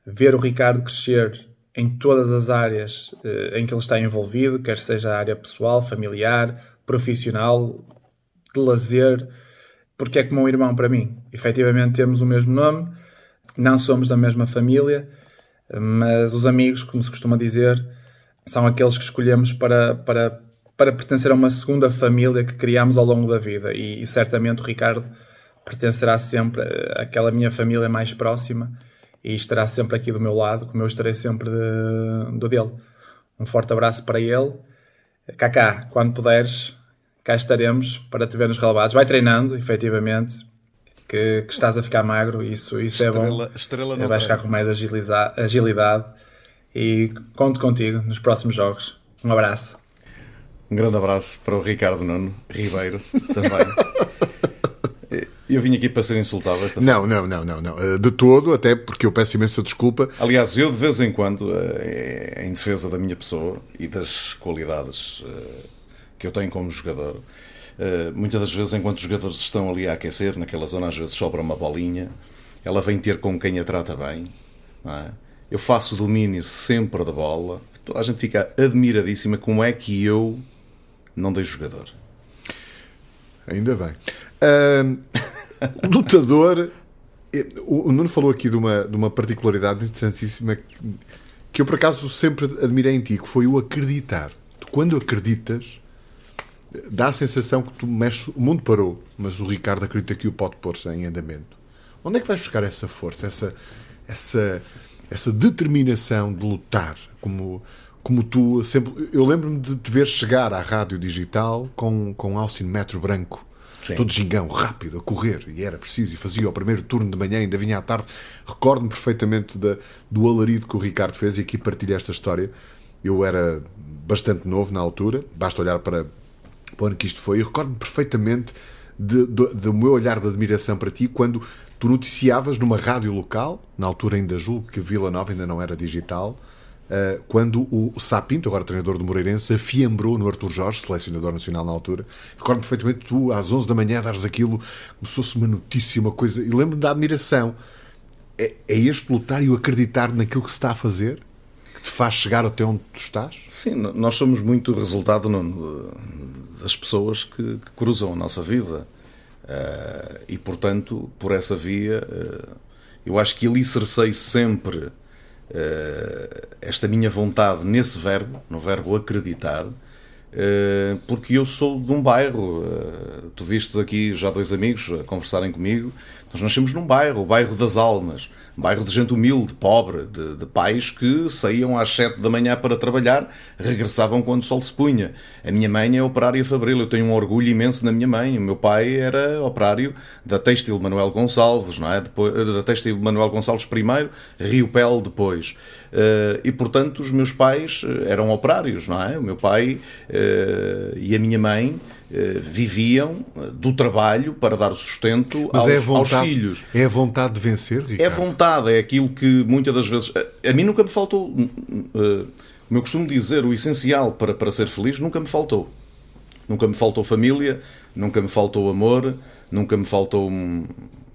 ver o Ricardo crescer em todas as áreas em que ele está envolvido, quer seja a área pessoal, familiar, profissional, de lazer, porque é como um irmão para mim. Efetivamente temos o mesmo nome, não somos da mesma família, mas os amigos, como se costuma dizer, são aqueles que escolhemos para pertencer a uma segunda família que criamos ao longo da vida, e certamente o Ricardo pertencerá sempre àquela minha família mais próxima e estará sempre aqui do meu lado, como eu estarei sempre do dele. Um forte abraço para ele. Kaká, quando puderes, cá estaremos para te ver nos relevados. Vai treinando, efetivamente, que estás a ficar magro, isso é bom. Estrela não vais ficar com mais agilidade e conto contigo nos próximos jogos. Um abraço. Um grande abraço para o Ricardo Nuno Ribeiro também. Eu vim aqui para ser insultado esta Não. De todo, até porque eu peço imensa desculpa. Aliás, eu de vez em quando, em defesa da minha pessoa e das qualidades que eu tenho como jogador, muitas das vezes, enquanto os jogadores estão ali a aquecer, naquela zona às vezes sobra uma bolinha, ela vem ter com quem a trata bem, não é? Eu faço o domínio sempre da bola, toda a gente fica admiradíssima como é que eu não dei jogador. Ainda bem. Lutador, o Nuno falou aqui de uma particularidade interessantíssima que eu por acaso sempre admirei em ti, que foi o acreditar. Tu, quando acreditas, dá a sensação que tu mexes, o mundo parou, mas o Ricardo acredita que o pode pôr-se em andamento. Onde é que vais buscar essa força, essa determinação de lutar, como tu sempre... Eu lembro-me de te ver chegar à rádio digital com um Austin Metro branco. Sim. Todo gingão, rápido, a correr, e era preciso, e fazia o primeiro turno de manhã, ainda vinha à tarde. Recordo-me perfeitamente do alarido que o Ricardo fez, e aqui partilho esta história. Eu era bastante novo na altura, basta olhar para o ano que isto foi, e recordo-me perfeitamente do meu olhar de admiração para ti, quando tu noticiavas numa rádio local, na altura ainda julgo que Vila Nova ainda não era digital, quando o Sapinto, agora treinador do Moreirense, afiembrou no Artur Jorge, selecionador nacional na altura. Recordo perfeitamente tu, às 11 da manhã, dares aquilo como se fosse uma notícia, uma coisa, e lembro-me da admiração. É este lutar e o acreditar naquilo que se está a fazer que te faz chegar até onde tu estás? Sim, nós somos muito resultado das pessoas que cruzam a nossa vida, e portanto, por essa via, eu acho que alicercei sempre esta minha vontade nesse verbo, no verbo acreditar, porque eu sou de um bairro, tu vistes aqui já dois amigos a conversarem comigo, nós nascemos num bairro, o bairro das Almas, um bairro de gente humilde, pobre, de pais que saíam às 7 da manhã para trabalhar, regressavam quando o sol se punha. A minha mãe é operária fabril, eu tenho um orgulho imenso na minha mãe. O meu pai era operário da Têxtil Manuel Gonçalves, não é? Depois, da Têxtil Manuel Gonçalves primeiro, Rio Pel depois. E portanto os meus pais eram operários, não é? O meu pai e a minha mãe viviam do trabalho para dar sustento aos filhos. É a vontade de vencer, Ricardo? É vontade, é aquilo que muitas das vezes... A mim nunca me faltou... Como eu costumo dizer, o essencial para ser feliz nunca me faltou. Nunca me faltou família, nunca me faltou amor, nunca me faltou,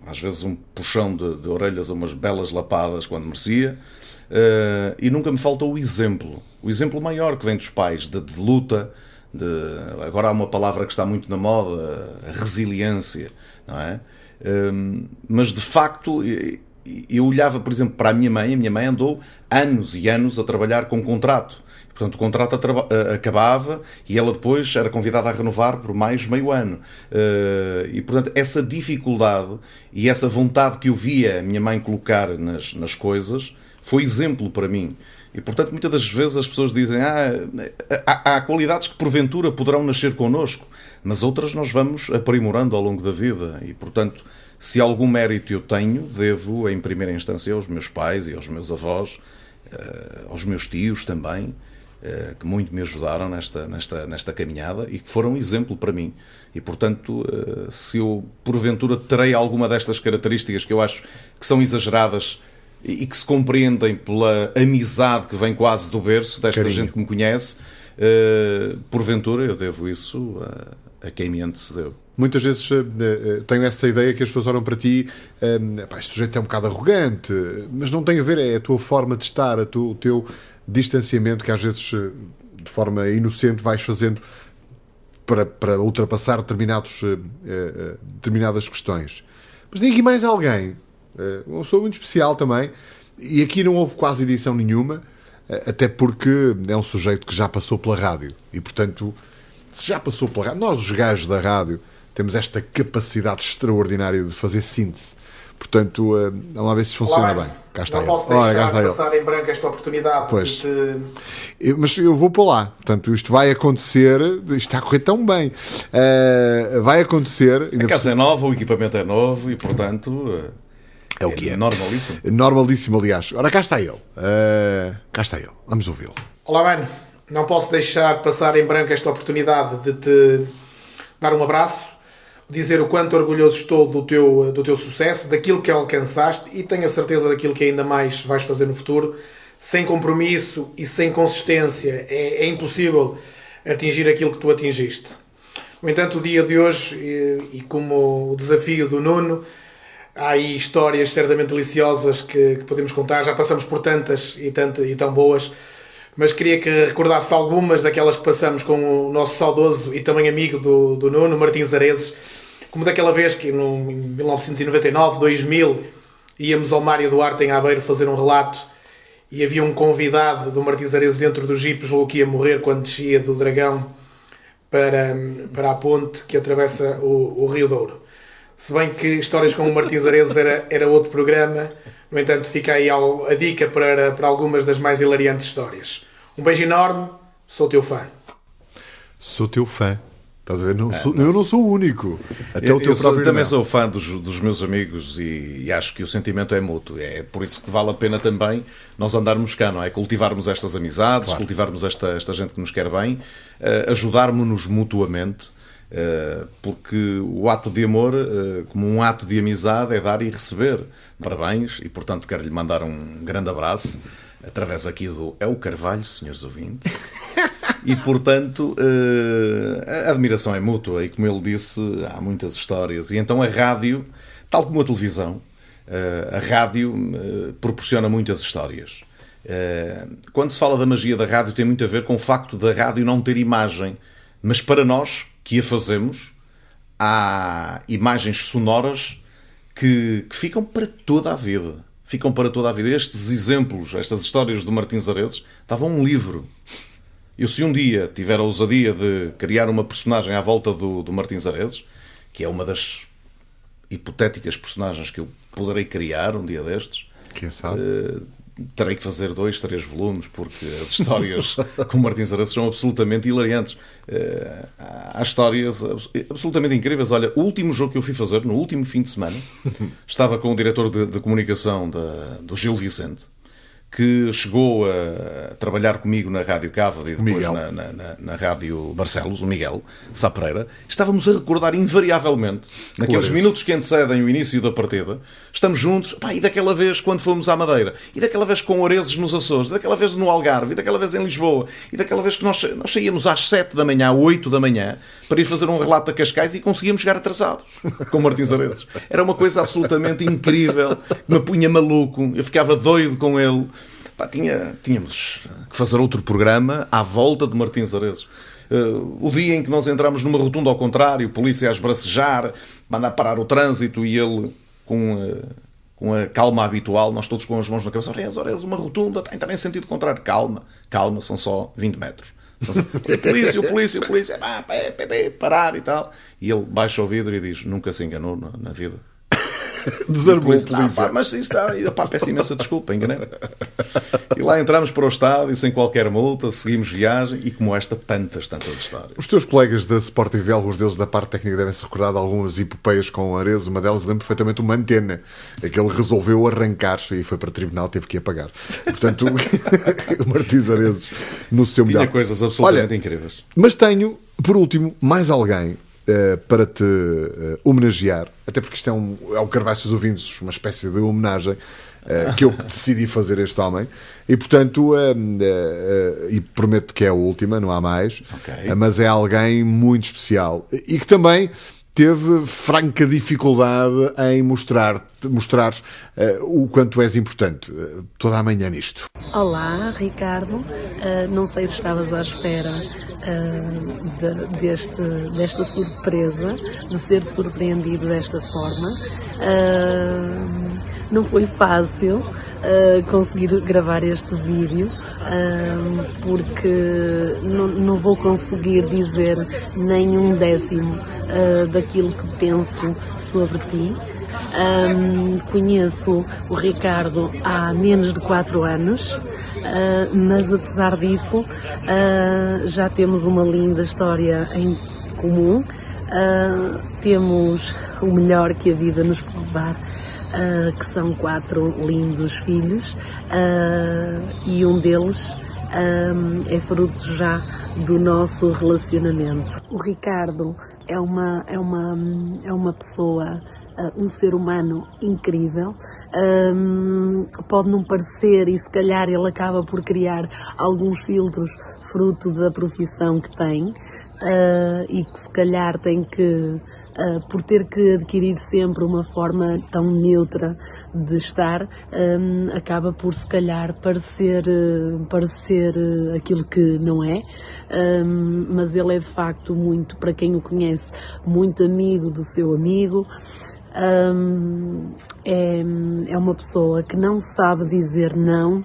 às vezes, um puxão de orelhas a umas belas lapadas quando merecia. E nunca me faltou o exemplo maior que vem dos pais, de luta. Agora há uma palavra que está muito na moda, a resiliência, não é? Mas de facto eu olhava, por exemplo, para a minha mãe andou anos e anos a trabalhar com contrato, portanto o contrato acabava e ela depois era convidada a renovar por mais meio ano, e portanto essa dificuldade e essa vontade que eu via a minha mãe colocar nas coisas foi exemplo para mim. E, portanto, muitas das vezes as pessoas dizem há qualidades que porventura poderão nascer connosco, mas outras nós vamos aprimorando ao longo da vida. E, portanto, se algum mérito eu tenho, devo, em primeira instância, aos meus pais e aos meus avós, aos meus tios também, que muito me ajudaram nesta caminhada e que foram exemplo para mim. E, portanto, se eu, porventura, terei alguma destas características que eu acho que são exageradas e que se compreendem pela amizade que vem quase do berço desta gente que me conhece, porventura eu devo isso a quem me antecedeu. Muitas vezes tenho essa ideia que as pessoas olham para ti, este sujeito é um bocado arrogante, mas não tem a ver, é a tua forma de estar, o teu distanciamento que às vezes de forma inocente vais fazendo para ultrapassar determinadas questões. Mas tem aqui mais alguém, uma pessoa muito especial também, e aqui não houve quase edição nenhuma, até porque é um sujeito que já passou pela rádio, e portanto, se já passou pela rádio, nós os gajos da rádio temos esta capacidade extraordinária de fazer síntese. Portanto, vamos lá ver se funciona bem. Cá está não ele. posso deixar de passar em branco esta oportunidade. Pois. Mas eu vou para lá. Portanto, isto vai acontecer. Isto está a correr tão bem. Vai acontecer. A casa é nova, o equipamento é novo e, portanto, é o que é. Normalíssimo. Normalíssimo, aliás. Ora, cá está ele. Cá está ele. Vamos ouvi-lo. Olá, mano. Não posso deixar de passar em branco esta oportunidade de te dar um abraço, dizer o quanto orgulhoso estou do teu sucesso, daquilo que alcançaste e tenho a certeza daquilo que ainda mais vais fazer no futuro. Sem compromisso e sem consistência é impossível atingir aquilo que tu atingiste. No entanto, o dia de hoje, e como o desafio do Nuno, há aí histórias certamente deliciosas que podemos contar. Já passamos por tantas e tão boas, mas queria que recordasse algumas daquelas que passamos com o nosso saudoso e também amigo do Nuno, Martins Areses, como daquela vez que em 1999, 2000, íamos ao Mário Duarte em Aveiro fazer um relato e havia um convidado do Martins Areses dentro do jipe, julgou que ia morrer quando descia do Dragão para a ponte que atravessa o Rio Douro. Se bem que histórias com o Martins Areses era outro programa, no entanto fica aí a dica para algumas das mais hilariantes histórias. Um beijo enorme, sou teu fã. Sou teu fã. Estás a ver? Eu não sou o único. Até o teu próprio também sou fã dos meus amigos e acho que o sentimento é mútuo. É por isso que vale a pena também nós andarmos cá, não é? Cultivarmos estas amizades, claro. Cultivarmos esta gente que nos quer bem, ajudarmos-nos mutuamente, porque o ato de amor, como um ato de amizade, é dar e receber. Parabéns e, portanto, quero-lhe mandar um grande abraço através aqui do É o Carvalho, senhores ouvintes. E, portanto, a admiração é mútua e, como ele disse, há muitas histórias. E então a rádio, tal como a televisão, a rádio proporciona muitas histórias. Quando se fala da magia da rádio, tem muito a ver com o facto da rádio não ter imagem. Mas para nós, que a fazemos, há imagens sonoras que ficam para toda a vida. Ficam para toda a vida. Estes exemplos, estas histórias do Martins Areses, davam um livro. Eu, se um dia tiver a ousadia de criar uma personagem à volta do Martins Areses, que é uma das hipotéticas personagens que eu poderei criar um dia destes, quem sabe? Terei que fazer 2, 3 volumes, porque as histórias com o Martins Areses são absolutamente hilariantes. Há histórias absolutamente incríveis. Olha, o último jogo que eu fui fazer, no último fim de semana, estava com o diretor de comunicação do Gil Vicente, que chegou a trabalhar comigo na Rádio Cávado e depois na Rádio Barcelos, o Miguel Sá Pereira. Estávamos a recordar invariavelmente, naqueles minutos que antecedem o início da partida, estamos juntos, e daquela vez quando fomos à Madeira, e daquela vez com Areses nos Açores, e daquela vez no Algarve, e daquela vez em Lisboa, e daquela vez que nós saíamos às 7 da manhã, 8 da manhã, para ir fazer um relato a Cascais e conseguíamos chegar atrasados com o Martins Areses. Era uma coisa absolutamente incrível, que me punha maluco, eu ficava doido com ele. Tínhamos que fazer outro programa à volta de Martins Areses. O dia em que nós entramos numa rotunda ao contrário, polícia a esbracejar, mandar parar o trânsito e ele com a calma habitual, nós todos com as mãos na cabeça, Areses, uma rotunda, está em sentido contrário, calma, são só 20 metros. Polícia, parar e tal. E ele baixa o vidro e diz, nunca se enganou na vida. Desarmou Depois, a polícia. mas isso está, peço imensa desculpa, enganei. E lá entramos para o estádio sem qualquer multa, seguimos viagem e como esta, tantas histórias. Os teus colegas da Sport TV, alguns deles da parte técnica, devem se recordar de algumas epopeias com o Ares. Uma delas lembro perfeitamente uma antena, que ele resolveu arrancar e foi para o tribunal, teve que apagar. Portanto, o Martins Areses no seu melhor. Tinha coisas absolutamente incríveis. Mas tenho, por último, mais alguém para te homenagear, até porque isto é o Carvalho dos Ouvintes, uma espécie de homenagem que eu decidi fazer a este homem, e portanto e prometo que é a última, não há mais. Okay. Mas é alguém muito especial e que também teve franca dificuldade em mostrar o quanto és importante toda a manhã nisto. Olá, Ricardo. Não sei se estavas à espera desta surpresa, de ser surpreendido desta forma. Não foi fácil conseguir gravar este vídeo, porque não vou conseguir dizer nem um décimo daquilo que penso sobre ti. Conheço o Ricardo há menos de 4 anos, mas apesar disso já temos uma linda história em comum. Temos o melhor que a vida nos pode dar, que são 4 lindos filhos, e um deles é fruto já do nosso relacionamento. O Ricardo é uma pessoa, um ser humano incrível. Pode não parecer, e se calhar ele acaba por criar alguns filtros fruto da profissão que tem, e que se calhar tem que, por ter que adquirir sempre uma forma tão neutra de estar, acaba por se calhar parecer aquilo que não é. Mas ele é de facto muito, para quem o conhece, muito amigo do seu amigo. É uma pessoa que não sabe dizer não.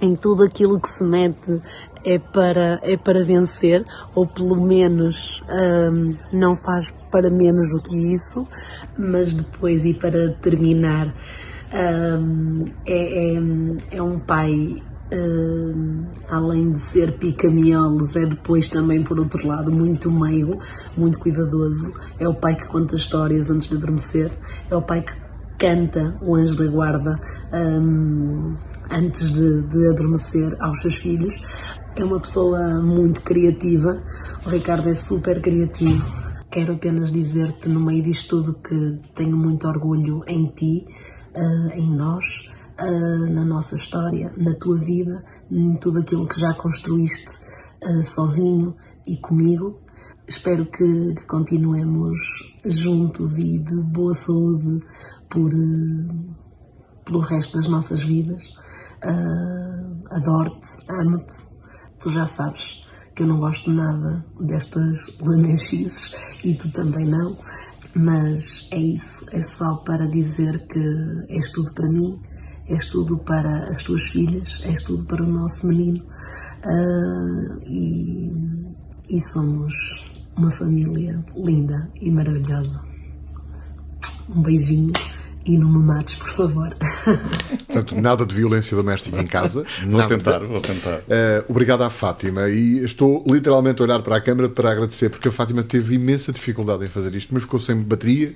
Em tudo aquilo que se mete é para vencer, ou pelo menos não faz para menos do que isso. Mas depois, e para terminar, é um pai, além de ser pica-miolos, é depois também, por outro lado, muito meigo, muito cuidadoso. É o pai que conta histórias antes de adormecer, é o pai que canta o Anjo da Guarda antes de adormecer aos seus filhos. É uma pessoa muito criativa, o Ricardo é super criativo. Quero apenas dizer-te, no meio disto tudo, que tenho muito orgulho em ti, em nós, na nossa história, na tua vida, em tudo aquilo que já construíste sozinho e comigo. Espero que continuemos juntos e de boa saúde pelo resto das nossas vidas. Adoro-te, amo-te. Tu já sabes que eu não gosto nada destas lamechices, e tu também não. Mas é isso, é só para dizer que és tudo para mim. És tudo para as tuas filhas, és tudo para o nosso menino, e somos uma família linda e maravilhosa. Um beijinho e não me mates, por favor. Portanto, nada de violência doméstica em casa. Vou tentar. Obrigado à Fátima, e estou literalmente a olhar para a câmara para agradecer, porque a Fátima teve imensa dificuldade em fazer isto, mas ficou sem bateria,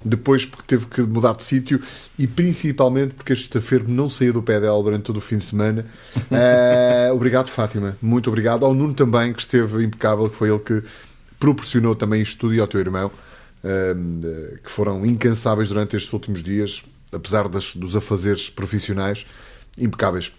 depois porque teve que mudar de sítio, e principalmente porque este estafermo não saiu do pé dela durante todo o fim de semana. Obrigado, Fátima, muito obrigado. Ao Nuno também, que esteve impecável, que foi ele que proporcionou também isto tudo, e ao teu irmão, que foram incansáveis durante estes últimos dias, apesar dos afazeres profissionais, impecáveis.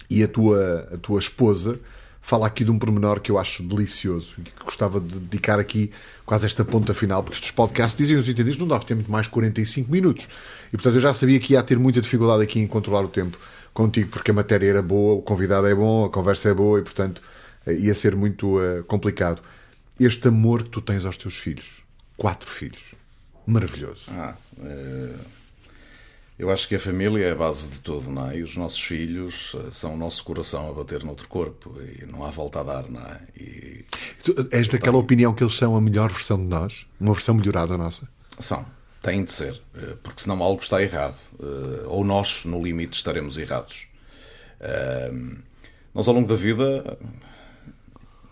E a tua esposa fala aqui de um pormenor que eu acho delicioso e que gostava de dedicar aqui quase esta ponta final, porque estes podcasts, dizem os entendidos, não dava tempo de mais 45 minutos, e portanto eu já sabia que ia ter muita dificuldade aqui em controlar o tempo contigo, porque a matéria era boa, o convidado é bom, a conversa é boa, e portanto ia ser muito complicado. Este amor que tu tens aos teus filhos, 4 filhos, maravilhoso. Eu acho que a família é a base de tudo, não é? E os nossos filhos são o nosso coração a bater noutro corpo, e não há volta a dar, não é? Tu és daquela opinião que eles são a melhor versão de nós? Uma versão melhorada nossa? São. Têm de ser, porque senão algo está errado, ou nós, no limite, estaremos errados. Nós, ao longo da vida,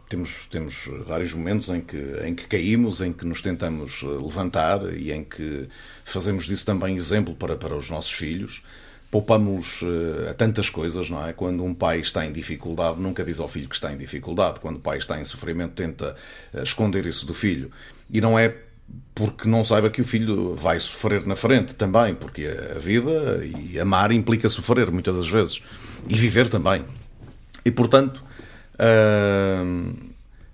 temos vários momentos em que caímos, em que nos tentamos levantar e em que fazemos disso também exemplo para os nossos filhos. Poupamos a tantas coisas, não é? Quando um pai está em dificuldade, nunca diz ao filho que está em dificuldade. Quando o pai está em sofrimento, tenta esconder isso do filho. E não é porque não saiba que o filho vai sofrer na frente também, porque a vida e amar implica sofrer muitas das vezes. E viver também. E, portanto,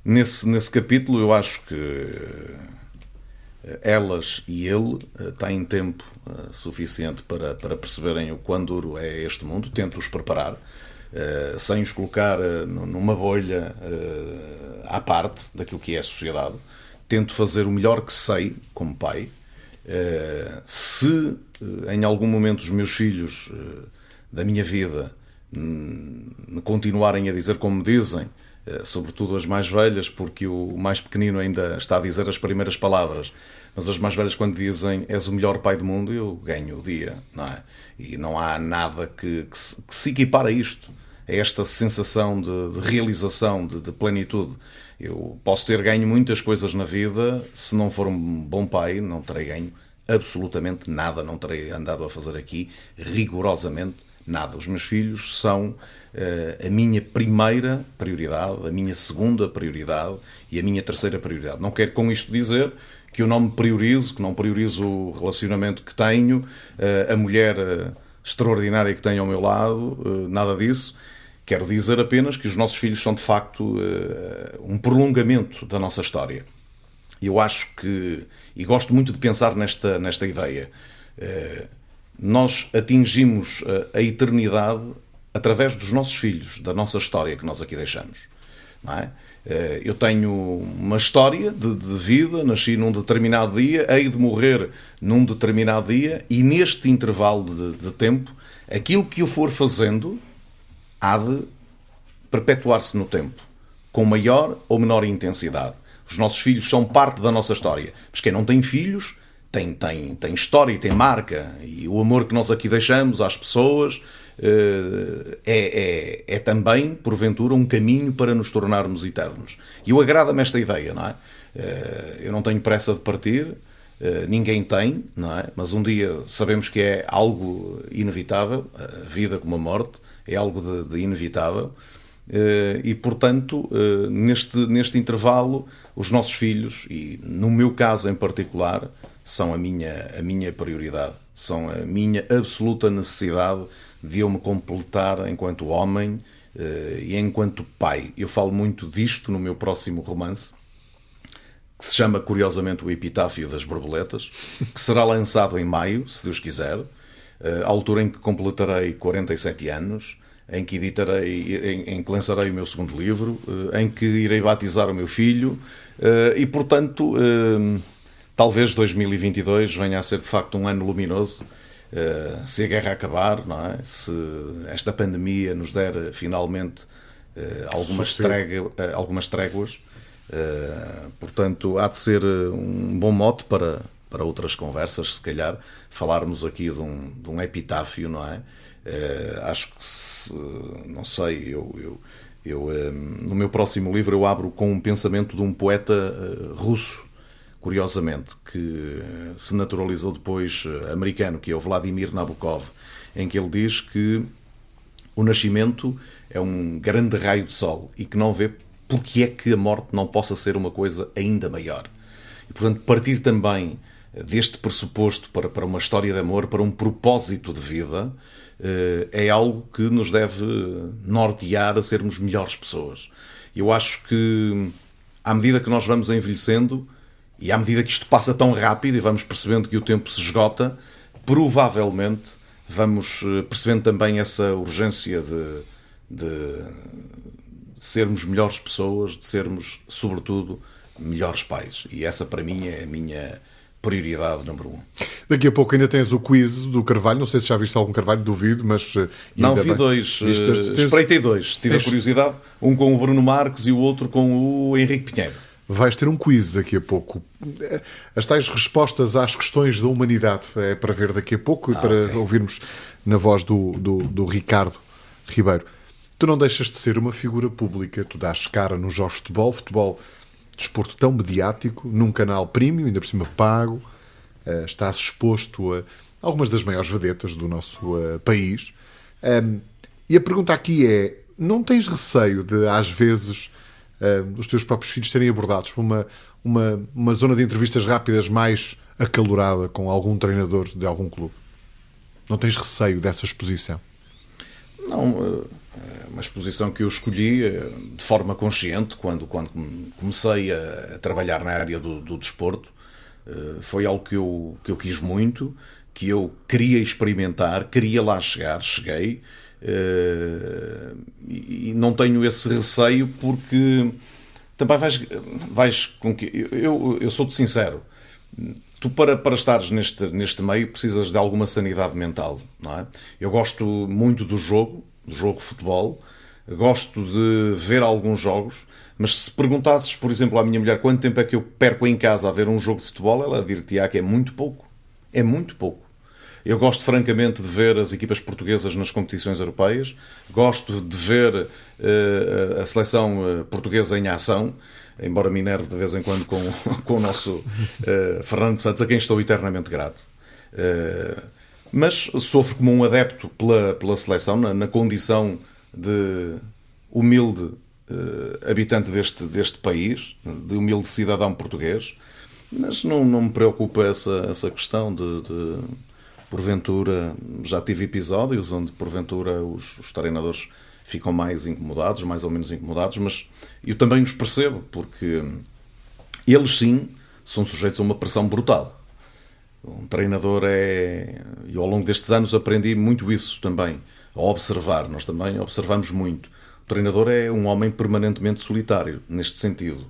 nesse capítulo eu acho que elas e ele têm tempo suficiente para perceberem o quão duro é este mundo. Tento-os preparar, sem os colocar numa bolha à parte daquilo que é a sociedade. Tento fazer o melhor que sei como pai. Se em algum momento os meus filhos da minha vida me continuarem a dizer como me dizem, sobretudo as mais velhas, porque o mais pequenino ainda está a dizer as primeiras palavras, mas as mais velhas, quando dizem és o melhor pai do mundo, eu ganho o dia, não é? E não há nada que se equipare a isto, a esta sensação de realização, de plenitude. Eu posso ter ganho muitas coisas na vida, se não for um bom pai, não terei ganho absolutamente nada, não terei andado a fazer aqui rigorosamente nada. Os meus filhos são a minha primeira prioridade, a minha segunda prioridade e a minha terceira prioridade. Não quero com isto dizer que eu não me priorizo, que não priorizo o relacionamento que tenho, a mulher extraordinária que tenho ao meu lado, nada disso. Quero dizer apenas que os nossos filhos são, de facto, um prolongamento da nossa história. Eu acho que, e gosto muito de pensar nesta ideia, nós atingimos a eternidade através dos nossos filhos, da nossa história que nós aqui deixamos. Não é? Eu tenho uma história de vida, nasci num determinado dia, hei de morrer num determinado dia, e neste intervalo de tempo, aquilo que eu for fazendo há de perpetuar-se no tempo, com maior ou menor intensidade. Os nossos filhos são parte da nossa história. Mas quem não tem filhos tem história e tem marca. E o amor que nós aqui deixamos às pessoas é também, porventura, um caminho para nos tornarmos eternos. E eu agrada-me esta ideia, não é? Eu não tenho pressa de partir, ninguém tem, não é? Mas um dia sabemos que é algo inevitável, a vida como a morte, é algo de inevitável, e portanto neste intervalo os nossos filhos, e no meu caso em particular, são a minha prioridade, são a minha absoluta necessidade de eu me completar enquanto homem e enquanto pai. Eu falo muito disto no meu próximo romance, que se chama curiosamente O Epitáfio das Borboletas, que será lançado em maio, se Deus quiser, à altura em que completarei 47 anos, em que em que lançarei o meu segundo livro, em que irei batizar o meu filho, e portanto talvez 2022 venha a ser de facto um ano luminoso, se a guerra acabar, não é? Se esta pandemia nos der finalmente algumas tréguas, portanto há de ser um bom mote para outras conversas, se calhar falarmos aqui de um epitáfio, não é? Acho que, não sei, eu no meu próximo livro eu abro com um pensamento de um poeta russo, curiosamente, que se naturalizou depois americano, que é o Vladimir Nabokov, em que ele diz que o nascimento é um grande raio de sol e que não vê porque é que a morte não possa ser uma coisa ainda maior. E, portanto, partir também deste pressuposto para uma história de amor, para um propósito de vida, é algo que nos deve nortear a sermos melhores pessoas. Eu acho que, à medida que nós vamos envelhecendo, e à medida que isto passa tão rápido e vamos percebendo que o tempo se esgota, provavelmente vamos percebendo também essa urgência de sermos melhores pessoas, de sermos, sobretudo, melhores pais. E essa, para mim, é a minha prioridade número 1. Daqui a pouco ainda tens o quiz do Carvalho. Não sei se já viste algum Carvalho, duvido, mas... Não, vi dois. Espreitei dois. Tive a curiosidade. Um com o Bruno Marques e o outro com o Henrique Pinheiro. vais ter um quiz daqui a pouco. As tais respostas às questões da humanidade é para ver daqui a pouco e para ouvirmos na voz do Ricardo Ribeiro. Tu não deixas de ser uma figura pública, tu dás cara nos jogos de futebol, desporto tão mediático, num canal premium, ainda por cima pago, estás exposto a algumas das maiores vedetas do nosso país. E a pergunta aqui é, não tens receio de, às vezes, os teus próprios filhos serem abordados por uma zona de entrevistas rápidas mais acalorada com algum treinador de algum clube? Não tens receio dessa exposição? Não, é uma exposição que eu escolhi de forma consciente quando comecei a trabalhar na área do desporto. Foi algo que eu quis muito, que eu queria experimentar, queria lá chegar, cheguei. E não tenho esse receio porque também vais com que eu sou-te sincero, tu para estares neste meio precisas de alguma sanidade mental, não é? Eu gosto muito do jogo de futebol, gosto de ver alguns jogos, mas se perguntasses, por exemplo, à minha mulher quanto tempo é que eu perco em casa a ver um jogo de futebol, ela dir-te-á que é muito pouco. Eu gosto francamente de ver as equipas portuguesas nas competições europeias, gosto de ver a seleção portuguesa em ação, embora me enerve de vez em quando com o nosso Fernando Santos, a quem estou eternamente grato. Mas sofro como um adepto pela seleção, na condição de humilde habitante deste país, de humilde cidadão português, mas não me preocupa essa questão de porventura, já tive episódios onde porventura os treinadores ficam mais incomodados, mais ou menos incomodados, mas eu também os percebo, porque eles sim são sujeitos a uma pressão brutal. Um treinador e ao longo destes anos aprendi muito isso também, a observar, nós também observamos muito. O treinador é um homem permanentemente solitário, neste sentido.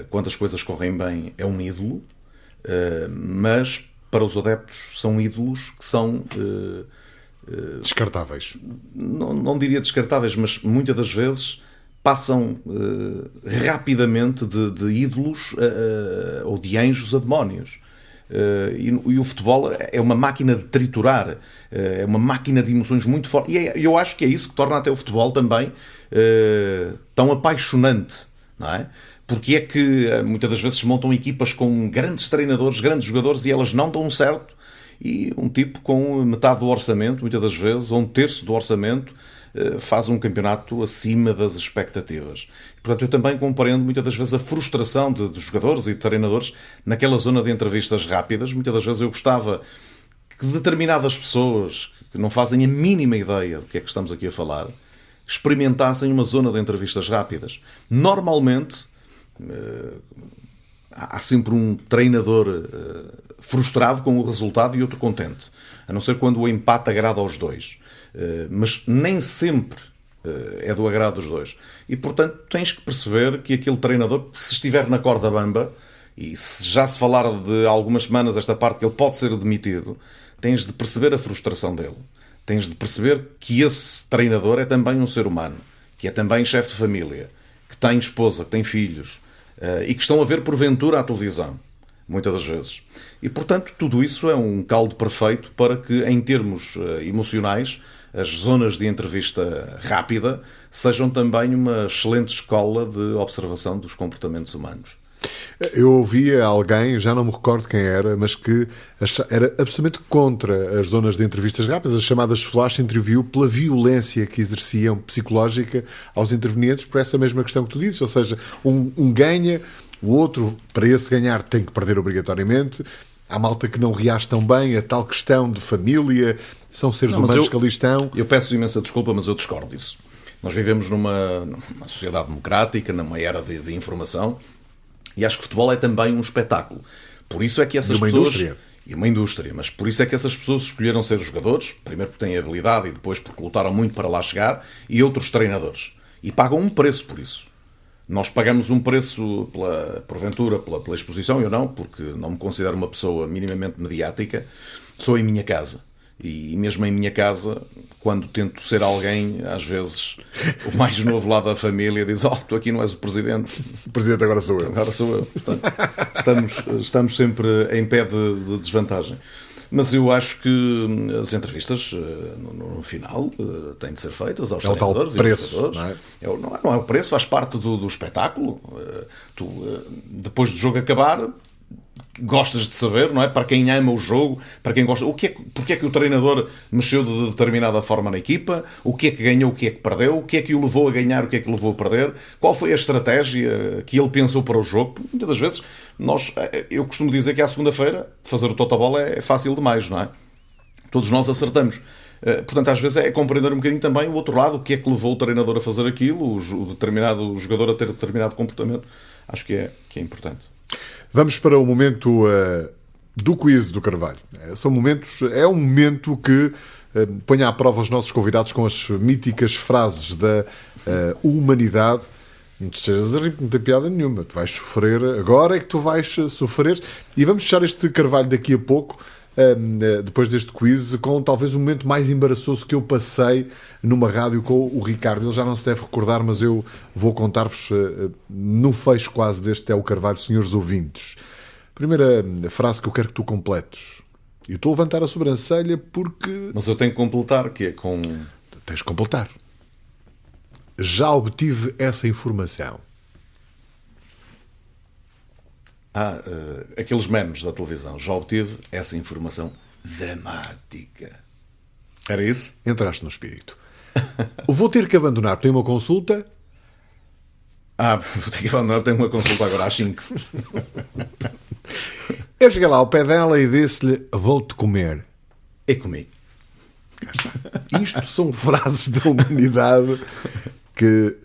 Quando as coisas correm bem é um ídolo, mas para os adeptos são ídolos que são... descartáveis. Não diria descartáveis, mas muitas das vezes passam rapidamente de ídolos ou de anjos a demónios. E o futebol é uma máquina de triturar, é uma máquina de emoções muito forte. E eu acho que é isso que torna até o futebol também tão apaixonante, não é? Porque é que muitas das vezes se montam equipas com grandes treinadores, grandes jogadores, e elas não dão certo, e um tipo com metade do orçamento, muitas das vezes, ou um terço do orçamento, faz um campeonato acima das expectativas. Portanto, eu também compreendo muitas das vezes a frustração de jogadores e de treinadores naquela zona de entrevistas rápidas. Muitas das vezes eu gostava que determinadas pessoas que não fazem a mínima ideia do que é que estamos aqui a falar experimentassem uma zona de entrevistas rápidas. Normalmente há sempre um treinador frustrado com o resultado e outro contente, a não ser quando o empate agrada aos dois, mas nem sempre é do agrado dos dois, e portanto tens que perceber que aquele treinador, se estiver na corda bamba, e se já se falar de algumas semanas esta parte que ele pode ser demitido, tens de perceber a frustração dele, tens de perceber que esse treinador é também um ser humano, que é também chefe de família, que tem esposa, que tem filhos, e que estão a ver porventura à televisão, muitas das vezes. E, portanto, tudo isso é um caldo perfeito para que, em termos emocionais, as zonas de entrevista rápida sejam também uma excelente escola de observação dos comportamentos humanos. Eu ouvia alguém, já não me recordo quem era, mas que era absolutamente contra as zonas de entrevistas rápidas, as chamadas flash interview, pela violência que exerciam psicológica aos intervenientes por essa mesma questão que tu dizes, ou seja, um ganha, o outro, para esse ganhar, tem que perder obrigatoriamente. Há malta que não reage tão bem a tal questão de família, são seres humanos que ali estão. Eu peço imensa desculpa, mas eu discordo disso. Nós vivemos numa sociedade democrática, numa era de informação, e acho que o futebol é também um espetáculo. Por isso é que essas pessoas... E uma indústria. Mas por isso é que essas pessoas escolheram ser jogadores, primeiro porque têm habilidade e depois porque lutaram muito para lá chegar, e outros treinadores. E pagam um preço por isso. Nós pagamos um preço, porventura, pela exposição, eu não, porque não me considero uma pessoa minimamente mediática. Sou em minha casa. E mesmo em minha casa, quando tento ser alguém, às vezes o mais novo lá da família diz: tu aqui não és o presidente. O presidente agora sou eu. Agora sou eu. Portanto, estamos sempre em pé de desvantagem. Mas eu acho que as entrevistas, no final, têm de ser feitas aos treinadores e aos jogadores. Não é o preço, faz parte do espetáculo. Tu, depois do jogo acabar, gostas de saber, não é? Para quem ama o jogo, para quem gosta, porque é que o treinador mexeu de determinada forma na equipa, o que é que ganhou, o que é que perdeu, o que é que o levou a ganhar, o que é que o levou a perder, qual foi a estratégia que ele pensou para o jogo. Muitas das vezes, eu costumo dizer que à segunda-feira fazer o totobola é fácil demais, não é? Todos nós acertamos. Portanto, às vezes é compreender um bocadinho também o outro lado, o que é que levou o treinador a fazer aquilo, o determinado jogador a ter determinado comportamento. Acho que é importante. Vamos para o momento do quiz do Carvalho. É um momento que põe à prova os nossos convidados com as míticas frases da humanidade. Não te estejas a rir, não tem piada nenhuma. Tu vais sofrer, agora é que tu vais sofrer. E vamos fechar este Carvalho daqui a pouco, depois deste quiz, com talvez o momento mais embaraçoso que eu passei numa rádio com o Ricardo. Ele já não se deve recordar, mas eu vou contar-vos no fecho quase deste É o Carvalho, senhores ouvintes. Primeira frase que eu quero que tu completes. E estou a levantar a sobrancelha porque... Mas eu tenho que completar, que é com... Tens de completar. Já obtive essa informação. Aqueles memes da televisão. Já obtive essa informação dramática. Era isso? Entraste no espírito. Vou ter que abandonar. Tenho uma consulta. Vou ter que abandonar. Tenho uma consulta agora às 5. Eu cheguei lá ao pé dela e disse-lhe: vou-te comer. E comi. Isto são frases da humanidade que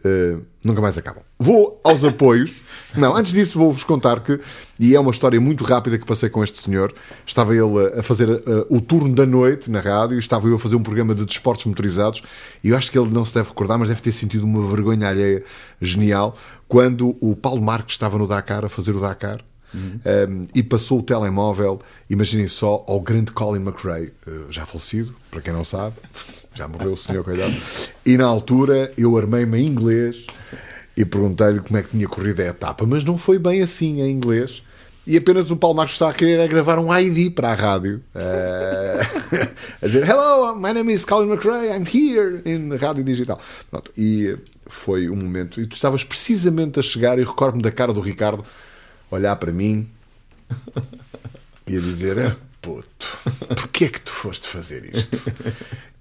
nunca mais acabam. Vou aos apoios. Não, antes disso vou-vos contar que, e é uma história muito rápida que passei com este senhor, estava ele a fazer o turno da noite na rádio e estava eu a fazer um programa de desportos motorizados e eu acho que ele não se deve recordar, mas deve ter sentido uma vergonha alheia genial quando o Paulo Marques estava no Dakar a fazer o Dakar. E passou o telemóvel, imaginem só, ao grande Colin McRae, já falecido, para quem não sabe, já morreu o senhor, cuidado. E na altura eu armei-me em inglês e perguntei-lhe como é que tinha corrido a etapa, mas não foi bem assim em inglês. E apenas o Paulo Marcos está a querer gravar um ID para a rádio, a dizer: hello, my name is Colin McRae, I'm here in rádio digital. Pronto, e foi um momento, e tu estavas precisamente a chegar, e recordo-me da cara do Ricardo olhar para mim e a dizer: puto, porquê é que tu foste fazer isto?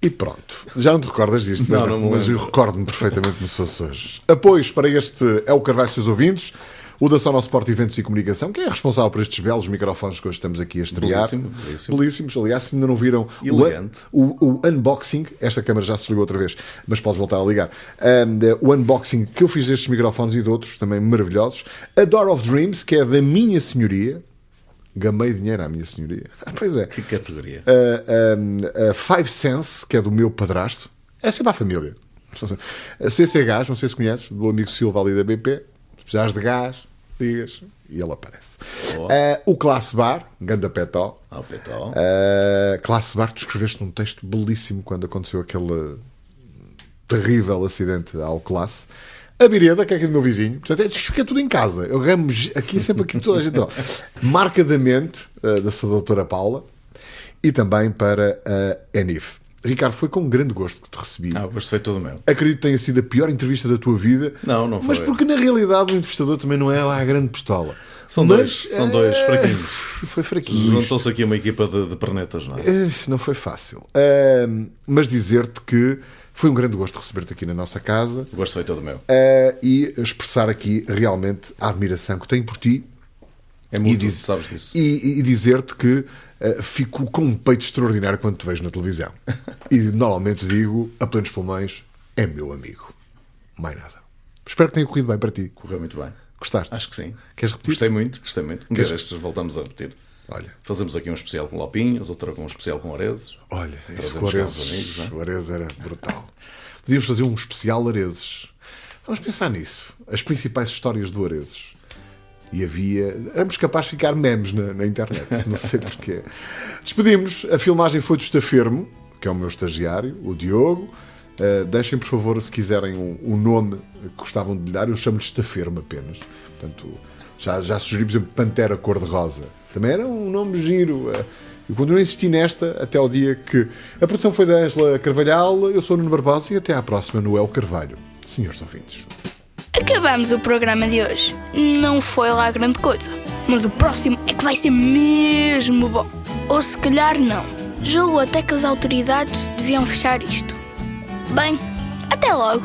E pronto, já não te recordas disto, mas eu recordo-me perfeitamente como se fosse hoje. Apoios para este É o Carvalho, seus ouvintes, o da Sonosport Eventos e Comunicação, que é responsável por estes belos microfones que hoje estamos aqui a estrear. Belíssimos. Aliás, se ainda não viram o unboxing, esta câmara já se ligou outra vez, mas podes voltar a ligar. O unboxing que eu fiz destes microfones e de outros, também maravilhosos. A Door of Dreams, que é da minha senhoria. Gamei dinheiro à minha senhoria. Pois é. Que categoria. A Five Sense, que é do meu padrasto. É sempre a família. A CC Gás, não sei se conheces, do amigo Silva ali da BP. Se precisares de gás, digas, e ele aparece. O Classe Bar, ganda Petó. Petó. Classe Bar, tu escreveste num texto belíssimo quando aconteceu aquele terrível acidente ao Classe. A Bireda, que é aqui do meu vizinho. Portanto, isto fica tudo em casa. Eu ramo aqui sempre aqui toda a gente. Marcadamente, da sua doutora Paula. E também para a Enif. Ricardo, foi com um grande gosto que te recebi. O gosto foi todo meu. Acredito que tenha sido a pior entrevista da tua vida. Não foi. Mas porque na realidade o entrevistador também não é lá a grande pistola. São dois fraquinhos. Foi fraquinho. Juntou-se aqui uma equipa de pernetas, não é? Não foi fácil. Mas dizer-te que foi um grande gosto receber-te aqui na nossa casa. O gosto foi todo meu. E expressar aqui realmente a admiração que tenho por ti. É muito, sabes disso. E dizer-te que fico com um peito extraordinário quando te vejo na televisão. E normalmente digo, a plenos pulmões, é meu amigo. Mais nada. Espero que tenha corrido bem para ti. Correu muito bem. Gostaste? Acho que sim. Queres repetir? Gostei muito. Um dia destes voltamos a repetir. Olha. Fazemos aqui um especial com Lopinhos, outro com um especial com Arezes. Olha, esse com amigos, o Arezes era brutal. Podíamos fazer um especial Arezes. Vamos pensar nisso. As principais histórias do Arezes. E éramos capazes de ficar memes na internet, não sei porquê. Despedimos, a filmagem foi do Estafermo, que é o meu estagiário, o Diogo. Deixem, por favor, se quiserem um nome que gostavam de lhe dar, eu chamo-lhe Estafermo apenas. Portanto, já sugeri, por exemplo, Pantera Cor-de-Rosa. Também era um nome giro. Eu continuo a insistir nesta até ao dia que... A produção foi da Ângela Carvalhal, eu sou o Nuno Barbosa e até à próxima no El Carvalho. Senhores ouvintes. Acabamos o programa de hoje. Não foi lá grande coisa, mas o próximo é que vai ser mesmo bom. Ou se calhar não. Julgo até que as autoridades deviam fechar isto. Bem, até logo.